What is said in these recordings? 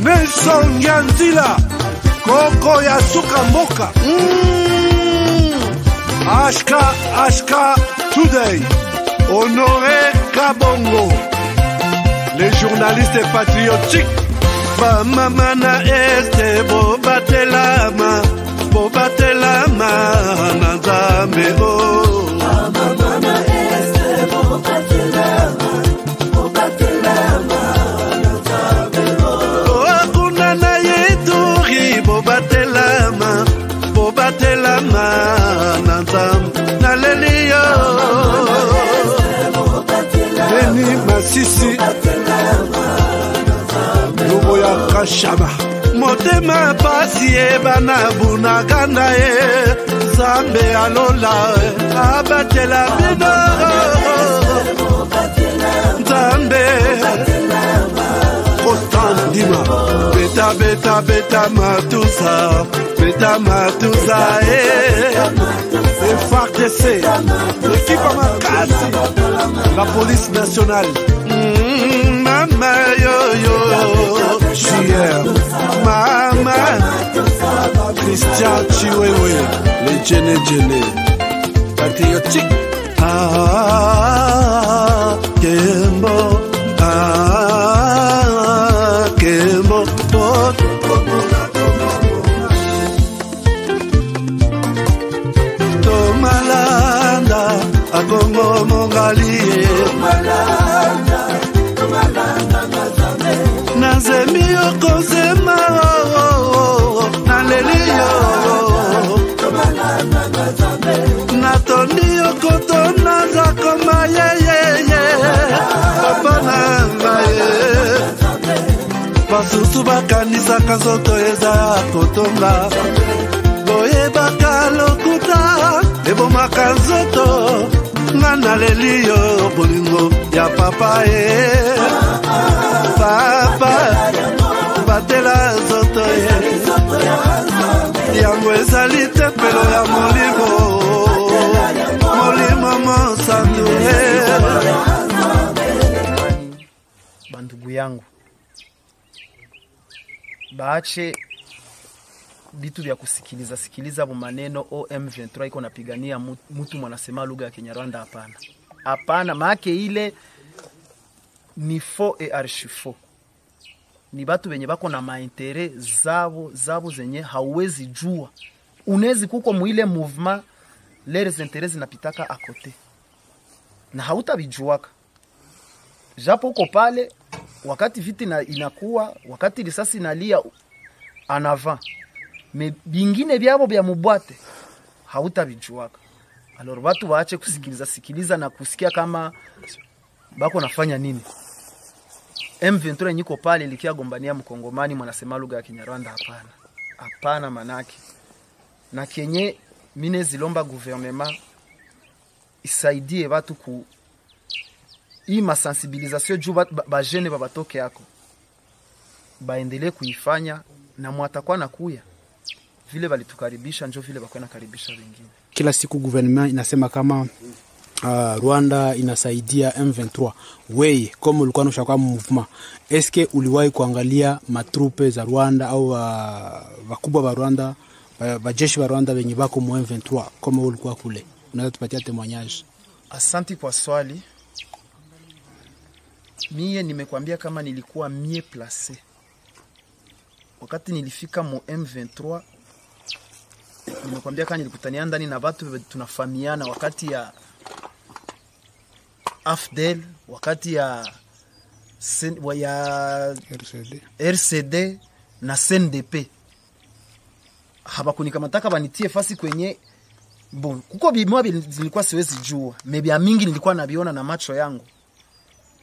Nelson Nyanzila Koko ya Suka Mboka Ashka Today Honoré Kabongo les journalistes patriotiques Bamamana este Bobatelama Nanzambe Bamamana este Bobatelama Kunana yeduri Bobatelama Nanzambe Naleliyo Beni Masisi Lubo ya Kashaba Motema pasi bana bunagana Zambe alola abatela bino Zambe Constant Dima Beta Matusa FARDC l'équipe à Makasi la police nationale Mama yo Chier Mama Christian Chiwewe les Djene patriotique Kembo Tomalanda Akongo Mongali Nazemi Okozema Naleliyo Natoni Okotona Zakoma Papa Nangaye Basusu bakanisa kanzoto eza kotonga Boye bakalokuta Ebo makanzoto Ngana leliyo bolingo ya papa Papa Batela zoto Yango ezali tempelo ya Molimo monsantu Bandugu yangu baache bitu vya sikiliza maneno OM23 iko napigania mtu mwanasema lugha ya Kinyarwanda hapana maake ile ni faux et archi faux ni batu benye bako na maintérêt zabo zenye hauwezi jua unezi kuko muile mouvement les intérêts zinapitaka à côté na hautabijuaka japo uko pale wakati viti inakuwa wakati risasi inalia en avant mais bingine byabo bya mubwate hautabijuaka alors watu waache kusikiliza na kusikia kama bako nafanya nini M23 nyiko pale likia gombania mkongomani mwanasema lugha ya Kinyarwanda hapana manake na kenye mine zilomba gouvernement isaidie watu ku hii masensibilisation juu ba jeune babatoke yako baendelee kuifanya na mwatakuwa na kuya vile walitukaribisha njo vile bakwana karibisha wengine. Kila siku gouvernement inasema kama Rwanda inasaidia M23. Wewe kama ulikuwa unashaka movement, eske uliwahi kuangalia matrupe za Rwanda au wakubwa wa Rwanda, wajeshi wa Rwanda wenye bako mu M23 kama ulikuwa kule? Unaweza tupatia témoignage? Asante kwa swali. Mie nimekwambia kama nilikuwa mieux placé. Wakati nilifika mu M23 nimekwambia kama nilikutania ndani na watu tunafahamiana wakati ya AFDEL, wakati ya RCD na CNDP. Habakunikamata banitie fasi kwenye bon kuko bimwa zilikuwa siwezi jua mebia mingi nilikuwa nabiona na macho yangu.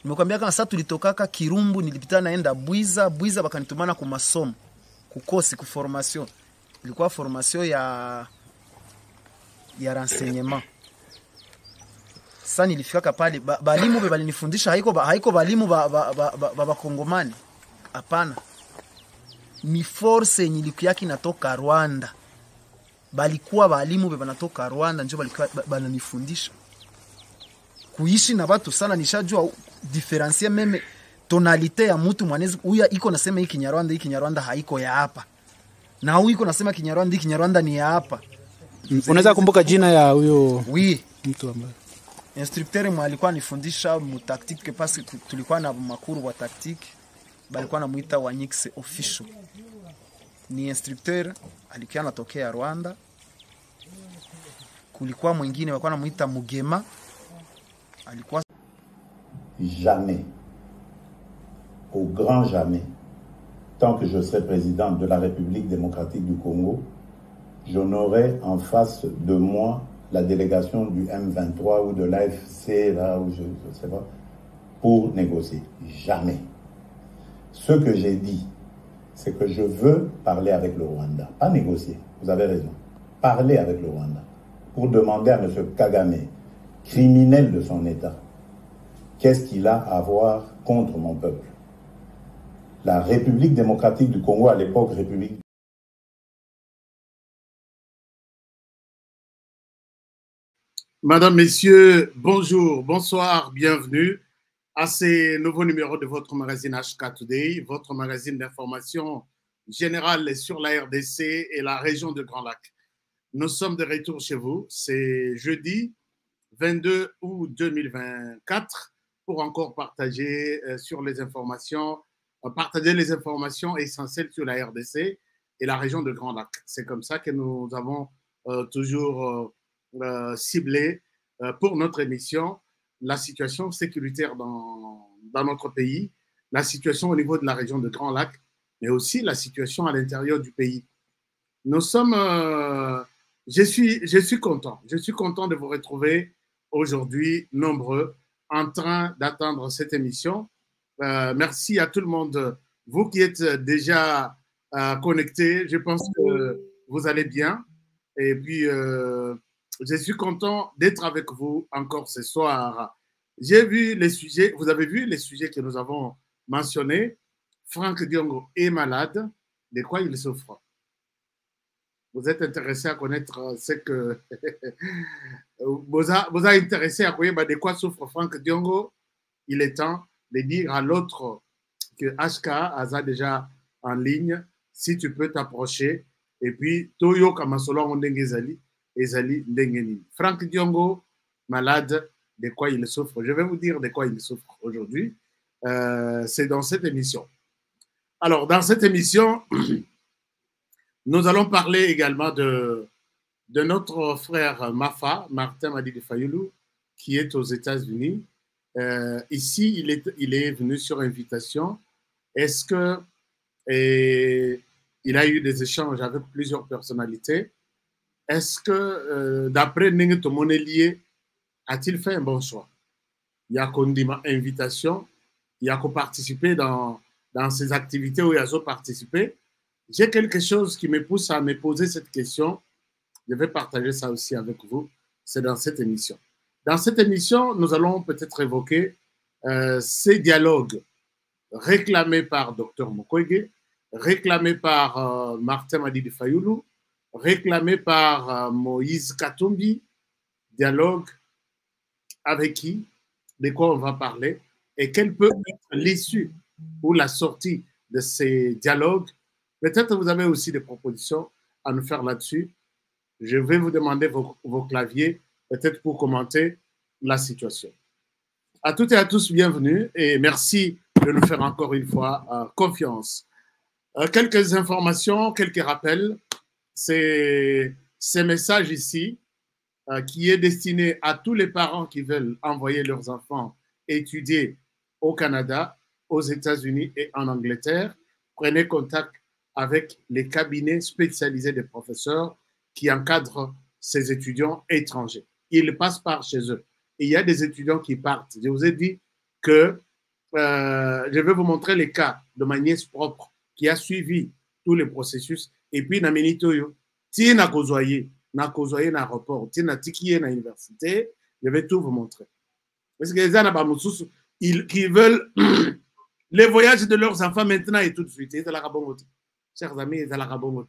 Nimekwambia kama sasa tulitokaka Kirumbu nilipita naenda Bwiza bakanitumana ku masomo kukosi ku formation. Ilikuwa formation ya renseignement. Sasa nilifika pale balimu balinifundisha haiko balimu ba Kongomani. Hapana. Ni force nyilikuwa natoka Rwanda. Balikuwa balimu banatoka Rwanda ndio balikuwa bananifundisha. Kuishi na watu sana nishajua diferencier tonalite ya mtu mwanezi huyu iko nasema hii Kinyarwanda haiko ya hapa, na huyu iko nasema Kinyarwanda ni ya hapa. Unaweza kumbuka jina ya huyo mtu ambaye instructeur mwalikuwa nifundisha mu tactique parce que tulikuwa na makuru wa tactique balikuwa namuita Wanyix official. Ni instructeur alikuwa anatokea Rwanda. Kulikuwa mwingine walikuwa namuita Mugema alikuwa jamais, au grand jamais, tant que je serai président de la République démocratique du Congo, je n'aurai en face de moi la délégation du M23 ou de l'AFC, là où je ne sais pas, pour négocier. Jamais. Ce que j'ai dit, c'est que je veux parler avec le Rwanda, pas négocier, vous avez raison, parler avec le Rwanda, pour demander à M. Kagame, criminel de son État, qu'est-ce qu'il a à voir contre mon peuple. La République démocratique du Congo, à l'époque, République. Madame, Messieurs, bonjour, bonsoir, bienvenue à ce nouveau numéro de votre magazine HK Today, votre magazine d'information générale sur la RDC et la région de Grand Lac. Nous sommes de retour chez vous, c'est jeudi 22 août 2024 pour encore partager sur les informations, partager les informations essentielles sur la RDC et la région de Grand Lac. C'est comme ça que nous avons toujours ciblé pour notre émission la situation sécuritaire dans notre pays, la situation au niveau de la région de Grand Lac, mais aussi la situation à l'intérieur du pays. Nous sommes, je suis content de vous retrouver aujourd'hui nombreux en train d'attendre cette émission. Merci à tout le monde, vous qui êtes déjà connectés, je pense que vous allez bien et puis je suis content d'être avec vous encore ce soir. J'ai vu les sujets, vous avez vu les sujets que nous avons mentionnés. Franck Diongo est malade. De quoi il souffre? Vous êtes intéressé à connaître ce que... vous avez intéressé à connaître de quoi souffre Franck Diongo. Il est temps de dire à l'autre que HK a déjà en ligne, si tu peux t'approcher. Et puis, Toyo Kamasolo Ondengezali. Ezali Ndengeni. Franck Diongo, malade, de quoi il souffre. Je vais vous dire de quoi il souffre aujourd'hui. C'est dans cette émission. Alors, dans cette émission, nous allons parler également de notre frère Mafa, Martin Madidi Fayulu, qui est aux États-Unis. Ici, il est venu sur invitation. Est-ce que il a eu des échanges avec plusieurs personnalités? Est-ce que, d'après Nengue Tomonelier, a-t-il fait un bon choix? Il y a qu'on dit invitation, il y a qu'on participer dans ces activités où il y a participé. J'ai quelque chose qui me pousse à me poser cette question. Je vais partager ça aussi avec vous. C'est dans cette émission. Dans cette émission, nous allons peut-être évoquer ces dialogues réclamés par Dr Mukwege, réclamés par Martin Madidi Fayulu, réclamé par Moïse Katumbi, dialogue avec qui, de quoi on va parler, et quelle peut être l'issue ou la sortie de ces dialogues. Peut-être vous avez aussi des propositions à nous faire là-dessus. Je vais vous demander vos claviers, peut-être pour commenter la situation. À toutes et à tous, bienvenue et merci de nous faire encore une fois confiance. Quelques informations, quelques rappels. C'est ce message ici qui est destiné à tous les parents qui veulent envoyer leurs enfants étudier au Canada, aux États-Unis et en Angleterre. Prenez contact avec les cabinets spécialisés des professeurs qui encadrent ces étudiants étrangers. Ils passent par chez eux. Et il y a des étudiants qui partent. Je vous ai dit que je vais vous montrer les cas de ma nièce propre qui a suivi tous les processus. Et puis, na minitoyo, si na kozoye na aéroport, si na tikiye na université, je vais tout vous montrer. Parce que les gens qui veulent les voyages de leurs enfants maintenant et tout de suite. Chers amis, ils ont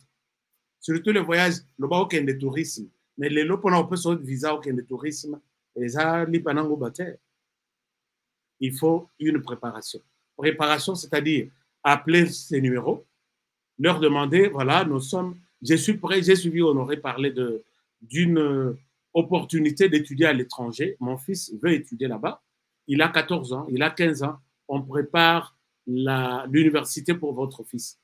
surtout les voyages, le bas aucun de tourisme. Mais les lots, on peut sortir visa aucun de tourisme. Il faut une préparation. préparation, c'est-à-dire appeler ces numéros, leur demander, voilà, je suis prêt, j'ai suivi Honoré parler d'une opportunité d'étudier à l'étranger. Mon fils veut étudier là-bas. Il a 14 ans, il a 15 ans. On prépare l'université pour votre fils.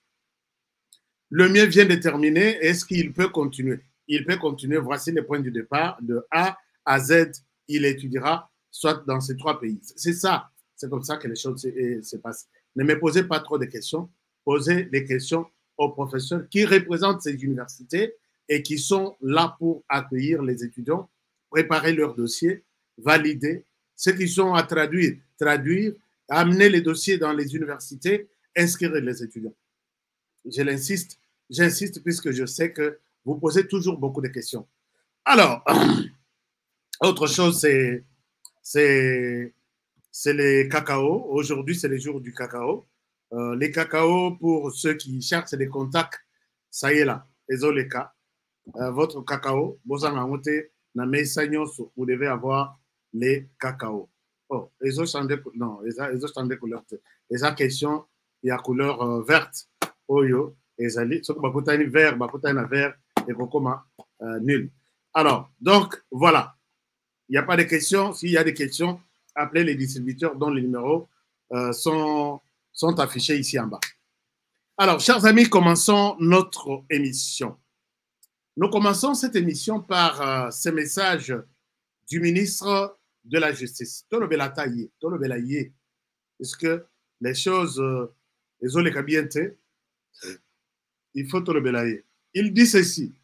Le mien vient de terminer. Est-ce qu'il peut continuer? Il peut continuer. Voici les points du départ. De A à Z, il étudiera soit dans ces 3 pays. C'est ça. C'est comme ça que les choses se passent. Ne me posez pas trop de questions. Posez des questions aux professeurs qui représentent ces universités et qui sont là pour accueillir les étudiants, préparer leurs dossiers, valider. Ceux qui sont à traduire, amener les dossiers dans les universités, inscrire les étudiants. J'insiste puisque je sais que vous posez toujours beaucoup de questions. Alors, autre chose, c'est les cacao. Aujourd'hui, c'est le jour du cacao. Les cacao, pour ceux qui cherchent des contacts, ça y est là, les cas. Votre cacao, vous devez avoir les cacao. Oh, les autres non, les autres couleurs. Les autres questions, il y a couleur verte. Oyo, les alliés, ce que vert, vert, et cocoma nul. Alors, donc, voilà. Il n'y a pas de questions. S'il y a des questions, appelez les distributeurs dont les numéros sont affichés ici en bas. Alors, chers amis, commençons notre émission. Nous commençons cette émission par ce message du ministre de la Justice. Est-ce que les choses, les ont les cabinetés, il faut tout le belayer. Il dit ceci.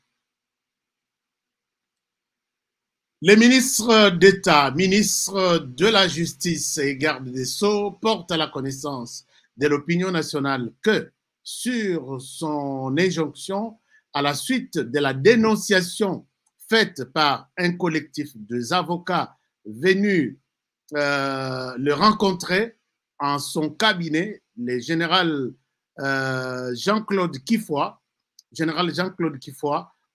Les ministres d'État, ministres de la Justice et garde des Sceaux portent à la connaissance de l'opinion nationale que, sur son injonction, à la suite de la dénonciation faite par un collectif d'avocats venus le rencontrer en son cabinet, le général Jean-Claude Kifoy,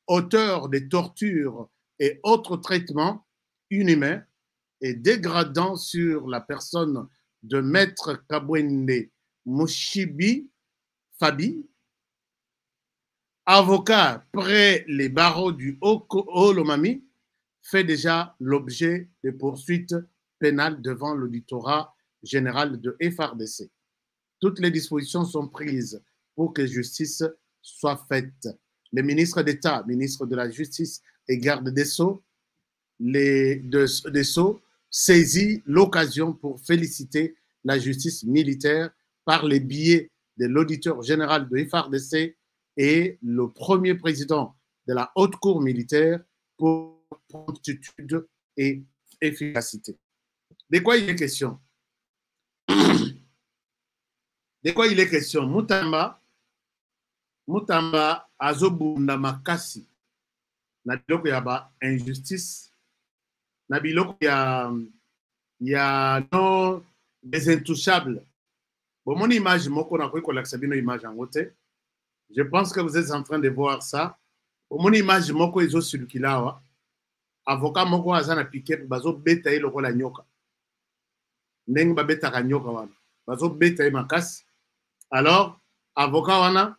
auteur des tortures et autres traitements inhumains et dégradants sur la personne de Maître Kabwende Moshibi Fabi, avocat près les barreaux du Haut-Lomami, fait déjà l'objet de poursuites pénales devant l'auditorat général de FARDC. Toutes les dispositions sont prises pour que justice soit faite. Les ministres d'État, ministres de la Justice et garde des Sceaux, saisit l'occasion pour féliciter la justice militaire par les biais de l'auditeur général de FARDC et le premier président de la haute cour militaire pour promptitude et efficacité. De quoi il est question? De quoi il est question? Mutamba azobunda makasi na biloko ya ba injustice na biloko ya non des intouchables. Bon, mon image moko na koyi kolakisa bino image en côté. Je pense que vous êtes en train de voir ça. Mon image moko ezo circula wa. Avocat moko azana piqué bazo beta ye lokola nyoka. Ndenge ba beta ka nyoka wana. Bazo beta ye makasi. Alors, avocat wana,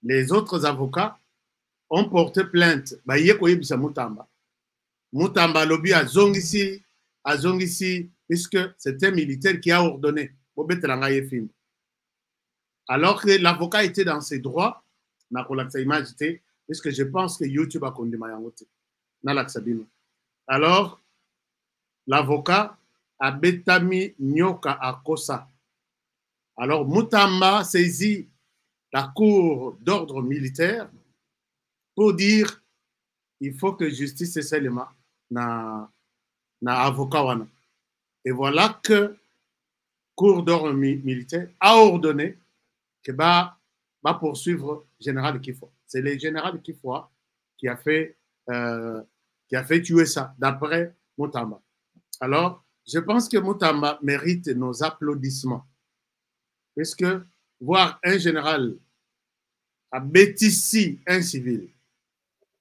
les autres avocats ont porté plainte. Ba yeko yebisa Mutamba. Mutamba lobi azongisi puisque c'est un militaire qui a ordonné. Alors que l'avocat était dans ses droits, puisque je pense que YouTube a condamné. Alors, l'avocat a betami nyoka akosa. Alors, Mutamba saisit la cour d'ordre militaire pour dire il faut que justice est seulement na avocat wana. Et voilà que cour d'ordre militaire a ordonné que va poursuivre général Kifoy. C'est le général Kifoy qui a fait tuer ça, d'après Mutamba. Alors, je pense que Mutamba mérite nos applaudissements. Parce que voir un général a bêtisi un civil,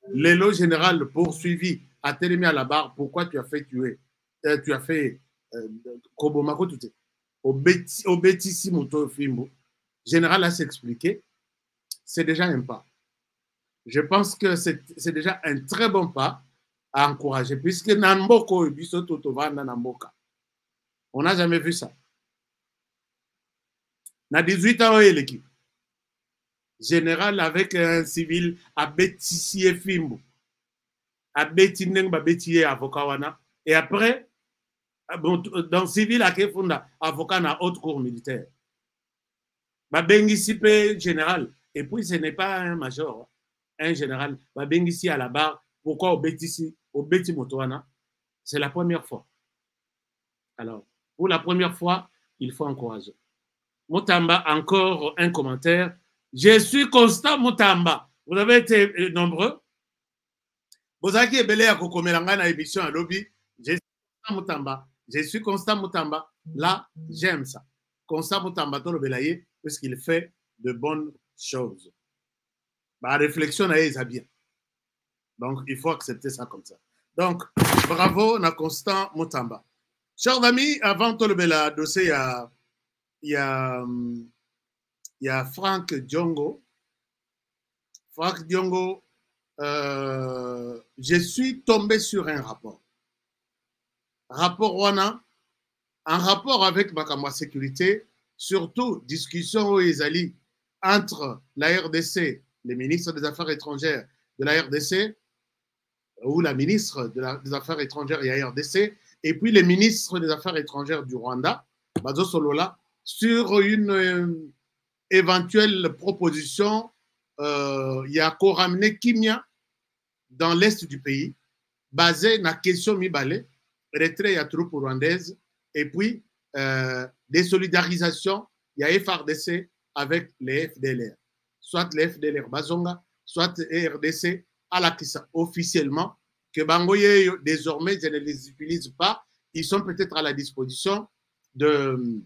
l'élo général poursuivi, a télémé à la barre, pourquoi tu as fait tuer, tu as fait Kobomako tout. Obetisi Moto Fimbo, général a s'expliqué, c'est déjà un pas. Je pense que c'est déjà un très bon pas à encourager, puisque Namboko, on n'a jamais vu ça. Na 18 ans, l'équipe. Général avec un civil à Bétissier Fimbo. À Bétineng, Bétier avocat. Et après, dans le civil, à Kefunda, avocat dans haute cour militaire. Babengi général. Et puis, ce n'est pas un major, un général. Babengi à la barre. Pourquoi au Béti Motoana? C'est la première fois. Alors, pour la première fois, il faut encourager. Moutamba, encore un commentaire. Je suis Constant Moutamba. Vous avez été nombreux. Vous avez été belé à Kokomelanga dans l'émission à lobby. Je suis Constant Moutamba. Je suis Constant Moutamba. Là, j'aime ça. Constant Moutamba, tout le belaye, parce qu'il fait de bonnes choses. La réflexion, est bien. Donc, il faut accepter ça comme ça. Donc, bravo, na Constant Moutamba. Chers amis, avant tout le bela dossier, il y a Franck Diongo. Franck Diongo, je suis tombé sur un rapport. Rapport Wana, en rapport avec ma sécurité, surtout discussion aux Ezali entre la RDC, les ministres des Affaires étrangères de la RDC, ou la ministre des Affaires étrangères et la RDC, et puis les ministres des Affaires étrangères du Rwanda, Bazo Solola, sur une éventuelle proposition, il y a qu'à ramener Kimia dans l'est du pays, basée sur la question Mibale, retrait à troupes rwandaises, et puis désolidarisation, il y a FRDC avec les FDLR. Soit les FDLR Bazonga, soit les RDC à la Kissa officiellement, que Bangoye désormais je ne les utilise pas, ils sont peut-être à la disposition de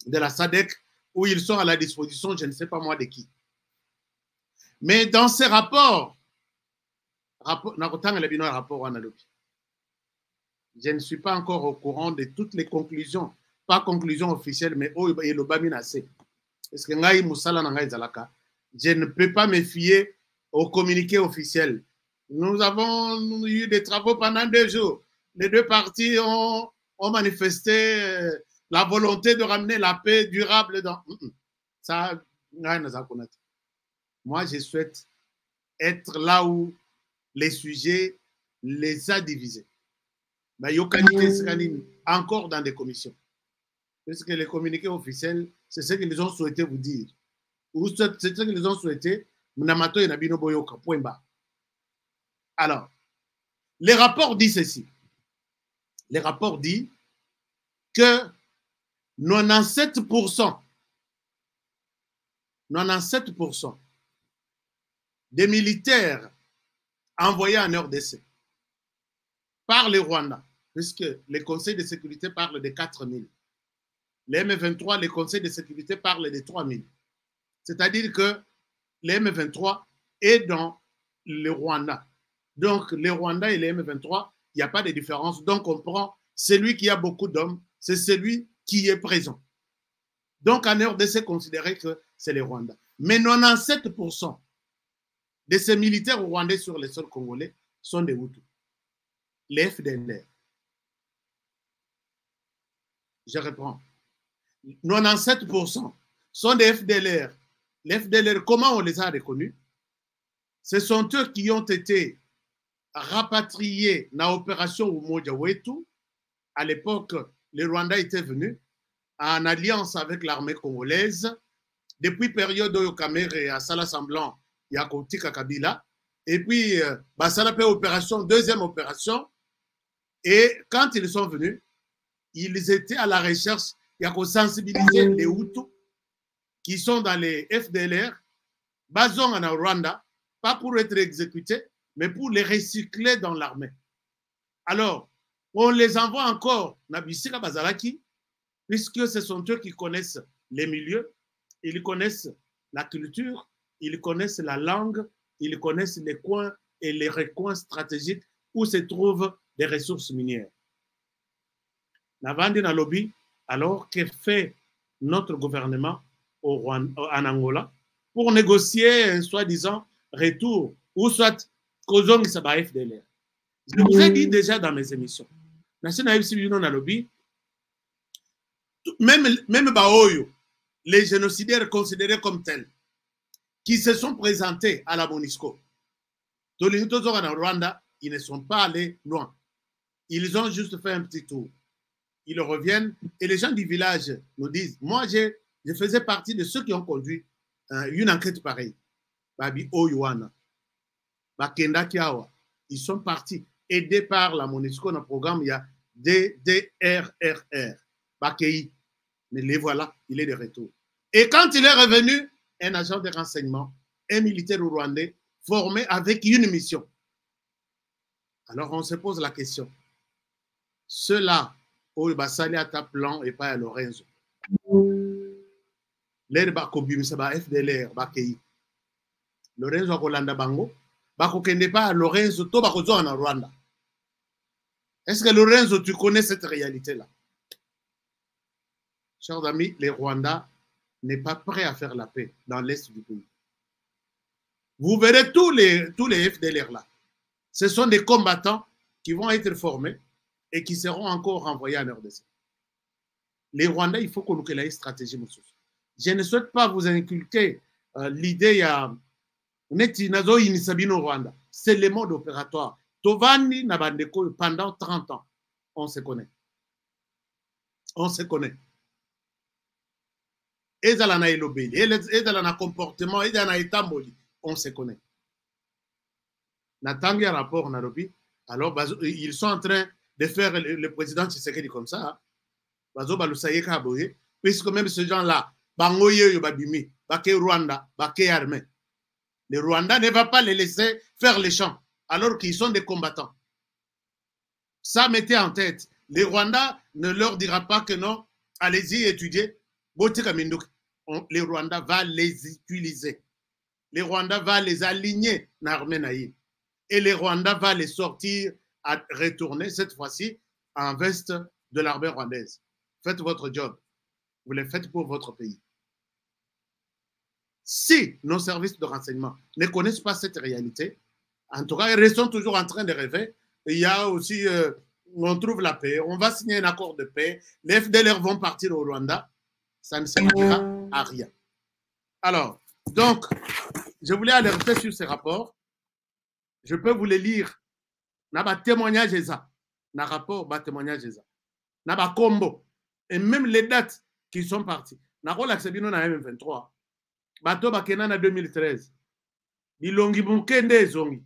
la SADC, où ils sont à la disposition, je ne sais pas moi de qui. Mais dans ces rapports, je ne suis pas encore au courant de toutes les conclusions, pas conclusions officielles, mais je ne peux pas me fier au communiqué officiel. Nous avons eu des travaux pendant 2 jours. Les 2 parties ont manifesté la volonté de ramener la paix durable dans... Ça, moi, je souhaite être là où les sujets les a divisés. Mais encore dans des commissions. Parce que les communiqués officiels, c'est ce qu'ils ont souhaité vous dire. Ou c'est ce qu'ils ont souhaité. Alors, les rapports disent ceci. Les rapports disent que 97% des militaires envoyés en RDC par les Rwandais, puisque les conseils de sécurité parlent de 4 000. Les M23, les conseils de sécurité parlent de 3 000. C'est-à-dire que les M23 est dans le Rwanda. Donc, les Rwandais et les M23, il n'y a pas de différence. Donc, on prend celui qui a beaucoup d'hommes, c'est celui qui est présent. Donc, en RDC, considéré que c'est les Rwandais. Mais 97% de ces militaires rwandais sur les sols congolais sont des Hutus. Les FDLR. Je reprends. 97% sont des FDLR. Les FDLR, comment on les a reconnus? Ce sont eux qui ont été rapatriés dans l'opération Umoja Wetu. À l'époque, les Rwandais étaient venus en alliance avec l'armée congolaise. Depuis période Oyokamere à Sala Semblant, il y a Koutika Kabila. Et puis, Basala fait opération, deuxième opération. Et quand ils sont venus, ils étaient à la recherche, il y a qu'à sensibiliser les Hutus qui sont dans les FDLR, basons en Rwanda, pas pour être exécutés, mais pour les recycler dans l'armée. Alors, on les envoie encore à Bissika Bazalaki, puisque ce sont eux qui connaissent les milieux, ils connaissent la culture, ils connaissent la langue, ils connaissent les coins et les recoins stratégiques où se trouvent des ressources minières. Navandi na lobby, Alors, que fait notre gouvernement en Angola pour négocier un soi-disant retour ou soit causons qui s'abat FDLR? Je vous ai dit déjà dans mes émissions, même Baoyo, les génocidaires considérés comme tels, qui se sont présentés à la MONUSCO, en Rwanda, ils ne sont pas allés loin. Ils ont juste fait un petit tour. Ils reviennent et les gens du village nous disent, moi je faisais partie de ceux qui ont conduit une enquête pareille. Babi Oyuana, Bakenda Kiawa, ils sont partis aidés par la MONUSCO dans le programme, il y a DDRRR, Bakei. Mais les voilà, il est de retour. Et quand il est revenu, un agent de renseignement, un militaire rwandais formé avec une mission. Alors on se pose la question. Ceux-là, Basali à Taplan et pas à Lorenzo. L'air Bakobim, c'est FDLR, Bakei. Lorenzo a Kolanda Bango. Bakokende pas à Lorenzo, to Bakozo en Rwanda. Est-ce que Lorenzo, tu connais cette réalité-là? Chers amis, les Rwandais n'est pas prêt à faire la paix dans l'est du pays. Vous verrez tous les FDLR là. Ce sont des combattants qui vont être formés et qui seront encore renvoyés en RDC. Les Rwandais, il faut qu'on ait une stratégie. Je ne souhaite pas vous inculquer l'idée Rwanda. C'est le mode opératoire. Tovani Nabandeko, pendant 30 ans, on se connaît. On se connaît. Et dans le comportement, et dans l'état, on se connaît. Natangi a rapport Nairobi. Alors, ils sont en train de faire le président Tshisekedi comme ça. Puisque même ces gens-là, Bangoye Babimi, Baké Rwanda, Baké armé. Le Rwanda ne va pas les laisser faire les champs, alors qu'ils sont des combattants. Ça, mettez en tête. Les Rwandais ne leur dira pas que non, allez-y étudier. Les Rwandais vont les utiliser. Les Rwandais vont les aligner dans l'armée naïve. Et les Rwandais vont les sortir à retourner, cette fois-ci, en veste de l'armée rwandaise. Faites votre job. Vous le faites pour votre pays. Si nos services de renseignement ne connaissent pas cette réalité, en tout cas, ils restent toujours en train de rêver. Il y a aussi, on trouve la paix, on va signer un accord de paix, les FDLR vont partir au Rwanda, ça ne servira à rien. Alors, donc, je voulais alerter sur ces rapports. Je peux vous les lire. Naba témoignage ça. Na rapport, ba témoignage ça. Naba combo. Et même les dates qui sont parties. Na rola sebino na M23. Bato bakena na 2013. Bilongi bunkende zongi.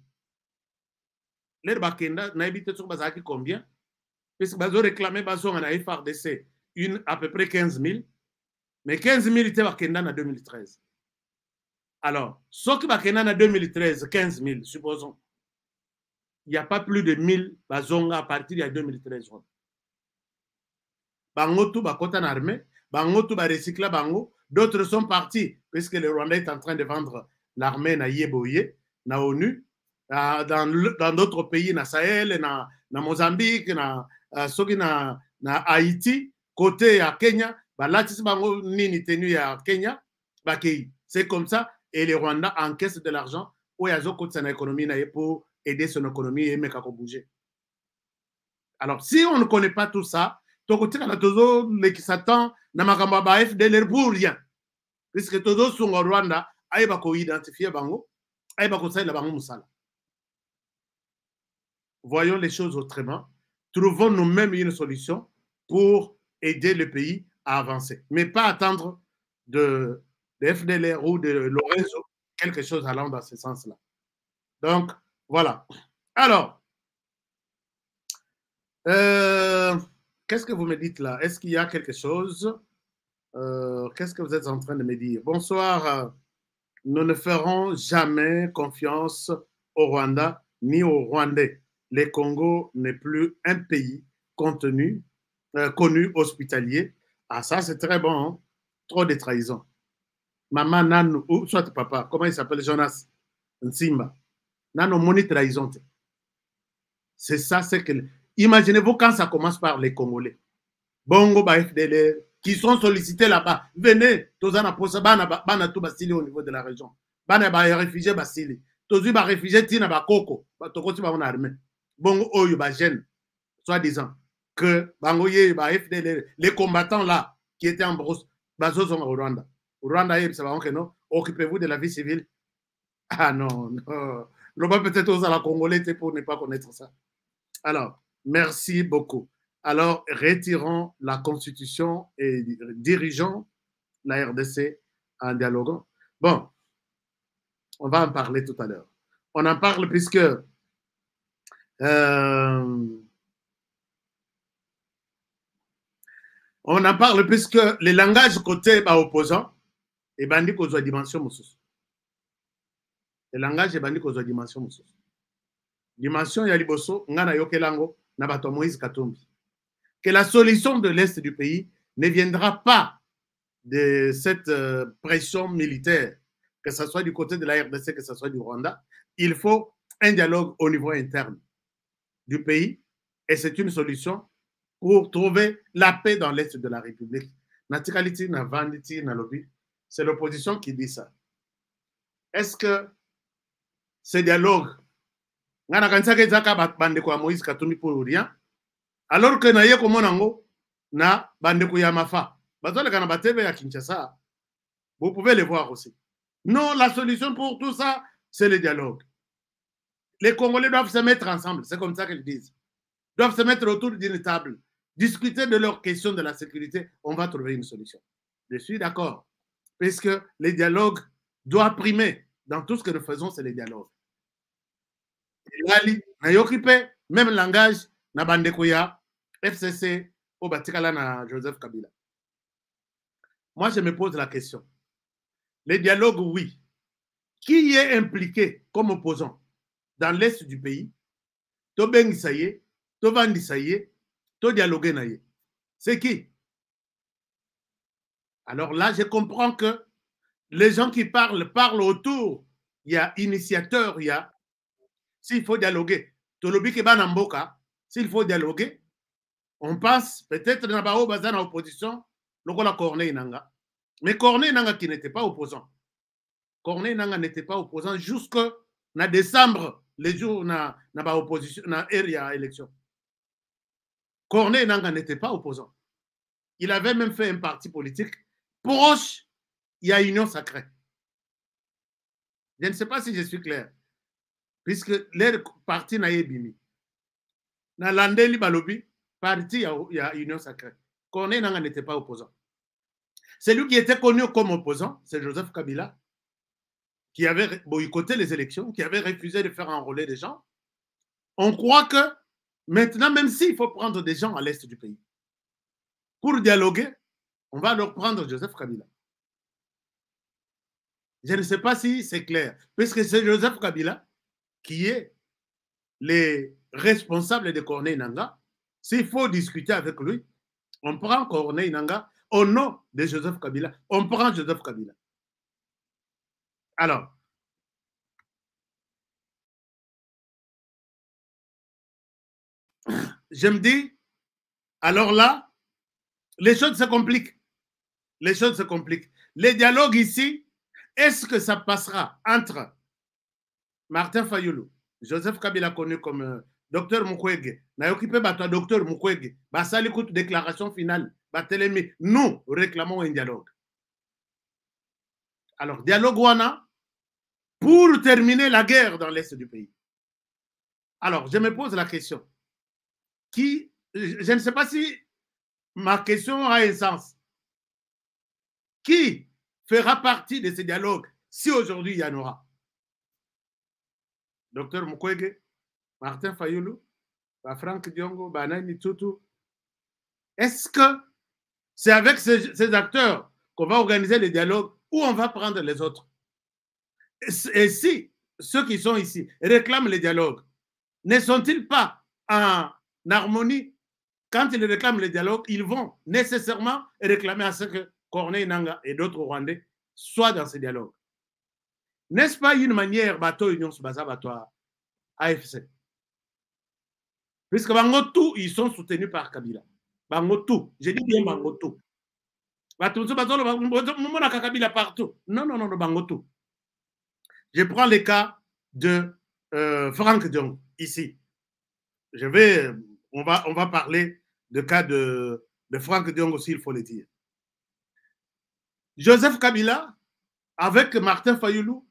Les bakenda na habité sur bazaki combien? Parce que bazo réclamé bazonga na FRDC à peu près 15 000. Mais 15 000 étaient bakenda na 2013. Alors, ce qui bakenda na 2013, 15 000, supposons. Il n'y a pas plus de 1000 bazonga à partir de 2013. Bango tout bakota na armée, bango tout ba recycla bango. D'autres sont partis, puisque le Rwanda est en train de vendre l'armée na Yeboye, na ONU, dans d'autres pays, na Sahel, na Mozambique, na Haïti, côté à Kenya, c'est comme ça, et les Rwandais encaissent de l'argent pour aider son économie et mettre à bouger. Alors, si on ne connaît pas tout ça, qui s'attend na makamba ba FDLR pour rien, puisque tous sont au Rwanda, aïba ko identifier bango, aïba ko saïla bango musala. Voyons les choses autrement. Trouvons nous-mêmes une solution pour aider le pays à avancer, mais pas attendre de FDLR ou de Lorenzo quelque chose allant dans ce sens-là. Donc voilà. Alors. Qu'est-ce que vous me dites là? Est-ce qu'il y a quelque chose? Qu'est-ce que vous êtes en train de me dire? Bonsoir. Nous ne ferons jamais confiance au Rwanda ni aux Rwandais. Le Congo n'est plus un pays connu, hospitalier. Ah, ça, c'est très bon. Hein? Trop de trahison. Maman Nano, ou soit papa, comment il s'appelle? Jonas Nsimba. Nano, moni trahison. C'est ça, c'est que... Imaginez-vous quand ça commence par les Congolais. Bongo, ba FDL, qui sont sollicités là-bas. Venez, tozana posa bana tout basili au niveau de la région. Bana ba réfugiés basili. Tozu ba réfugiés tina ba koko, ba tokoti ba on armée. Bongo oyo ba jeune, soi-disant que bango ye ba FDL, les combattants là qui étaient en brousse, bazo sont au Rwanda. Au Rwanda, ça va que non, occupez-vous de la vie civile. Ah non, non. L'on peut-être aux la Congolais pour ne pas connaître ça. Alors, merci beaucoup. Alors, retirons la Constitution et dirigeons la RDC en dialoguant. Bon, on va en parler tout à l'heure. On en parle puisque les langages côté opposants et bandit aux dimension moussous. Le langage est bandit aux dimension moussous. Dimension ya liboso ngana yokelango na bato Moïse Katumbi. Que la solution de l'Est du pays ne viendra pas de cette pression militaire, que ce soit du côté de la RDC, que ce soit du Rwanda. Il faut un dialogue au niveau interne du pays et c'est une solution pour trouver la paix dans l'Est de la République. Natikalité, na vanditi, na lobby, c'est l'opposition qui dit ça. Est-ce que ce dialogue, ngana kansaka ezaka bandeko ya Moïse Katumbi pour rien? Alors que na ye komonango na bandeko ya Mafa bazoleka na batebe ya Kinshasa, vous pouvez les voir aussi. Non, la solution pour tout ça, c'est le dialogue. Les Congolais doivent se mettre ensemble, c'est comme ça qu'ils disent. Ils doivent se mettre autour d'une table, discuter de leurs questions de la sécurité, on va trouver une solution. Je suis d'accord, puisque le dialogue doit primer. Dans tout ce que nous faisons, c'est le dialogue. Lali, na yokipe, même langage, na bandekuya, FCC, au Batikala, na Joseph Kabila. Moi, je me pose la question. Les dialogues, oui. Qui est impliqué comme opposant dans l'Est du pays? To bengi saye, to vandi saye, to dialogue naye. C'est qui? Alors là, je comprends que les gens qui parlent autour. Il y a initiateur, il y a... S'il faut dialoguer, Tolobi Keba Namboka, s'il faut dialoguer, on pense peut-être dans la bazar en opposition, la Corneille Nanga. Mais Corneille Nanga qui n'était pas opposant. Corneille Nanga n'était pas opposant jusqu'en décembre, les jours na opposition, na area élection. Corneille Nanga n'était pas opposant. Il avait même fait un parti politique proche, il y a Union Sacrée. Je ne sais pas si je suis clair. Puisque les partis n'a bimi. Dans l'Andeli Balobi, parti, il y a Union Sacrée. Corneille Nanga n'était pas opposant. Celui qui était connu comme opposant, c'est Joseph Kabila, qui avait boycotté les élections, qui avait refusé de faire enrôler des gens. On croit que maintenant, même s'il faut prendre des gens à l'est du pays, pour dialoguer, on va leur prendre Joseph Kabila. Je ne sais pas si c'est clair, puisque c'est Joseph Kabila qui est le responsable de Corneille Nanga. S'il faut discuter avec lui, on prend Corneille Nanga au nom de Joseph Kabila. On prend Joseph Kabila. Alors, je me dis, alors là, les choses se compliquent. Les choses se compliquent. Les dialogues ici, est-ce que ça passera entre Martin Fayulu, Joseph Kabila connu comme Dr Mukwege, n'a occupé Dr Mukwege, ça l'écoute déclaration finale, nous réclamons un dialogue. Alors, dialogue wana pour terminer la guerre dans l'est du pays. Alors, je me pose la question. Je ne sais pas si ma question a un sens. Qui fera partie de ce dialogue si aujourd'hui il y en aura? Docteur Mukwege, Martin Fayulu, Franck Diongo, Banani Tutu. Est-ce que c'est avec ces acteurs qu'on va organiser le dialogue ou on va prendre les autres? Et si ceux qui sont ici réclament le dialogue, ne sont-ils pas en harmonie? Quand ils réclament le dialogue, ils vont nécessairement réclamer à ce que Corneille Nanga et d'autres Rwandais soient dans ce dialogue. N'est-ce pas une manière, bateau Union Baza, bateau AFC? Puisque tout, ils sont soutenus par Kabila. Bangotou. Je dis bien Bangotou. Partout. Non, non, non, non, Bangotou. Je prends le cas de Franck Diong, ici. On va parler du cas de Franck Diong aussi, il faut le dire. Joseph Kabila, avec Martin Fayoulou,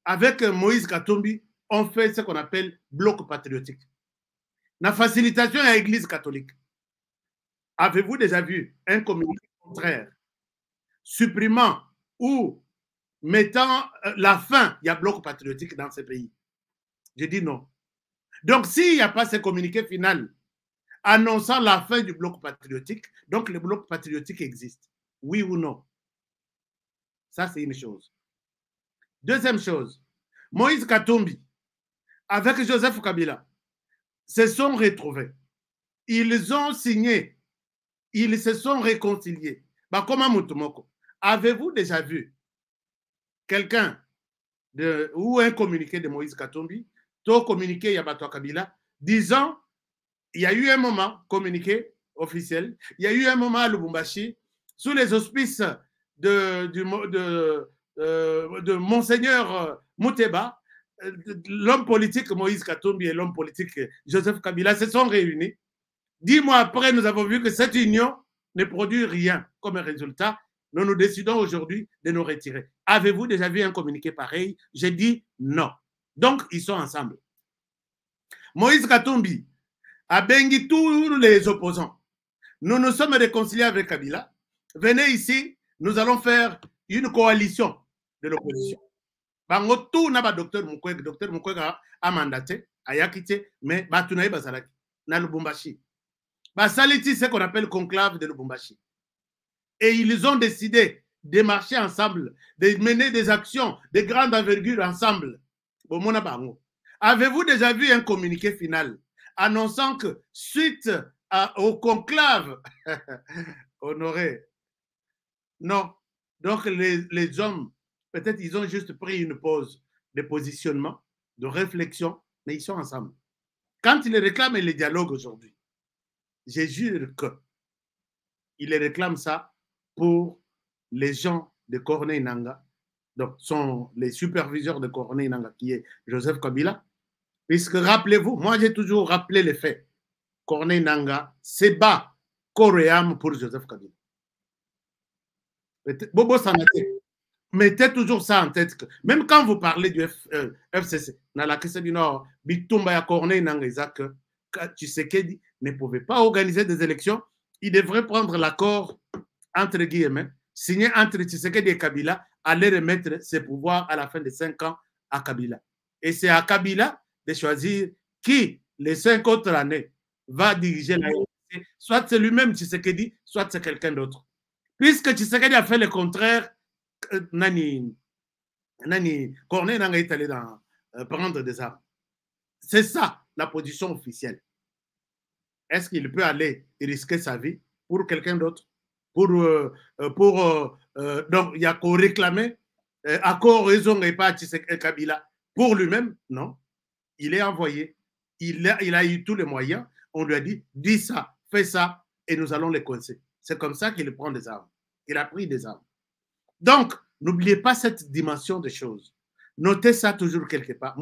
avec Moïse Katumbi, ont fait ce qu'on appelle bloc patriotique. La facilitation à l'Église catholique. Avez-vous déjà vu un communiqué contraire supprimant ou mettant la fin, il y a bloc patriotique dans ce pays? Je dis non. Donc, s'il n'y a pas ce communiqué final annonçant la fin du bloc patriotique, donc le bloc patriotique existe. Oui ou non? Ça, c'est une chose. Deuxième chose, Moïse Katumbi, avec Joseph Kabila, se sont retrouvés. Ils ont signé. Ils se sont réconciliés. Bah, comment Moutoumoko? Avez-vous déjà vu quelqu'un ou un communiqué de Moïse Katumbi, tout communiqué Yabato Kabila, disant il y a eu un moment communiqué officiel, il y a eu un moment à Lubumbashi, sous les auspices de Monseigneur Mouteba, l'homme politique Moïse Katumbi et l'homme politique Joseph Kabila se sont réunis. 10 mois après, nous avons vu que cette union ne produit rien comme résultat. Nous nous décidons aujourd'hui de nous retirer. Avez-vous déjà vu un communiqué pareil? J'ai dit non. Donc, ils sont ensemble. Moïse Katumbi a bengi tous les opposants. Nous nous sommes réconciliés avec Kabila. Venez ici, nous allons faire une coalition de l'opposition. Bango tout n'a pas docteur Mukwege a mandaté, a yakité, mais Batunaï Bazalaki, na Lubumbashi. Basaliti, c'est ce qu'on appelle conclave de Lubumbashi. Et ils ont décidé de marcher ensemble, de mener des actions de grande envergure ensemble. Avez-vous déjà vu un communiqué final annonçant que suite au conclave, Honoré, non. Donc les hommes, peut-être ils ont juste pris une pause de positionnement, de réflexion, mais ils sont ensemble. Quand ils réclament le dialogue aujourd'hui, je jure qu'ils réclament ça pour les gens de Corneille Nangaa, donc sont les superviseurs de Corneille Nangaa, qui est Joseph Kabila, puisque rappelez-vous, moi j'ai toujours rappelé les faits. Corneille Nangaa se bat corps et âme pour Joseph Kabila. Bobo Sanate, mettez toujours ça en tête. Même quand vous parlez du FCC, dans la question du Nord, Bitumba ya Corneille Nangaa, que Tshisekedi ne pouvait pas organiser des élections, il devrait prendre l'accord entre guillemets, signé entre Tshisekedi et Kabila, aller remettre ses pouvoirs à la fin de 5 ans à Kabila. Et c'est à Kabila de choisir qui, les 5 autres années, va diriger la RDC. Soit c'est lui-même Tshisekedi, soit c'est quelqu'un d'autre. Puisque Tshisekedi a fait le contraire, Corneille Nangaa est allé prendre des armes. C'est ça la position officielle. Est-ce qu'il peut aller risquer sa vie pour quelqu'un d'autre? Donc, il y a qu'à réclamer accord, raison et pas Kabila pour lui-même? Non. Il est envoyé. Il a eu tous les moyens. On lui a dit, dis ça, fais ça, et nous allons les coincer. C'est comme ça qu'il prend des armes. Il a pris des armes. Donc, n'oubliez pas cette dimension des choses. Notez ça toujours quelque part.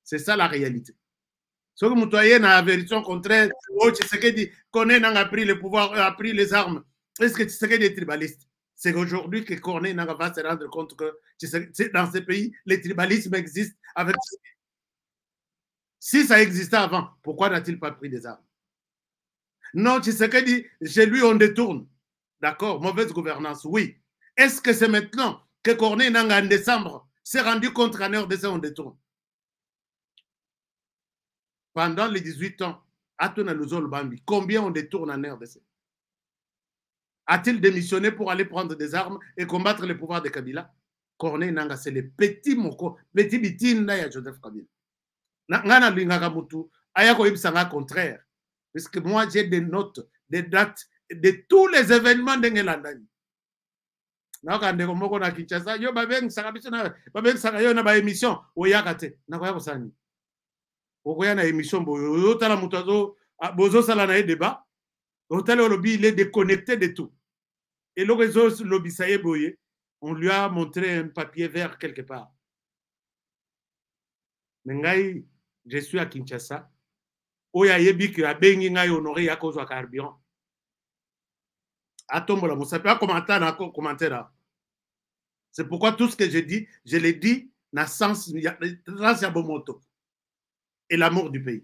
C'est ça la réalité. Ce que Moutoyen a la vérité contraire, Tshisekedi Corneille Nangaa a pris le pouvoir, a pris les armes. Est-ce que Tshisekedi est tribaliste? C'est aujourd'hui que Corneille Nangaa va se rendre compte que dans ce pays, le tribalisme existe. Avec... Si ça existait avant, pourquoi n'a-t-il pas pris des armes? Non, Tshisekedi, chez lui, on détourne. D'accord, mauvaise gouvernance, oui. Est-ce que c'est maintenant que Corneille Nangaa, en décembre, s'est rendu compte qu'en RDC, on détourne? Pendant les 18 ans, combien on détourne en RDC? A-t-il démissionné pour aller prendre des armes et combattre le pouvoir de Kabila? Corneille Nangaa, c'est le petit moko, petit bitinda ya Joseph Kabila. Ngana lingaka mutu, ayako ibsanga contraire. Parce que moi, j'ai des notes, des dates de tous les événements d'Engelandani. Nakande komoko na Kinshasa, yo babeng sakabiso na babeng sakayo na ba émission oyakate. Nakoya kosani. Okoya na émission boyo tala mutazo bozo sala na débat. Hôtel Lobby, il est déconnecté de tout. Et le réseau Lobby Saïboye, on lui a montré un papier vert quelque part. Mais je suis à Kinshasa. Oya yebi que a bengi ngai honoré ya kozwa carburant. Atombola musape a commentaire. C'est pourquoi tout ce que je dis, je l'ai dit dans sens ya bomoto et l'amour du pays.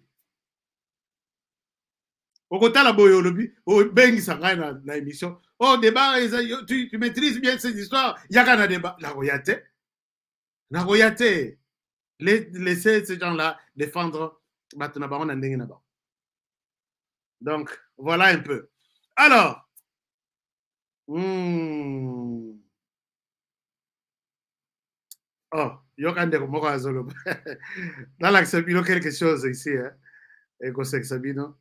Au côté la boyo lobi, o bengi sangai na émission. Oh débat, tu maîtrises bien ces histoires. Yaka na débat. La royauté. Laissez ces gens-là défendre. Donc, voilà un peu. Alors, oh, Yokande Moko Azolo. Dans l'Axabino, quelque chose ici, hein. Et Sabino.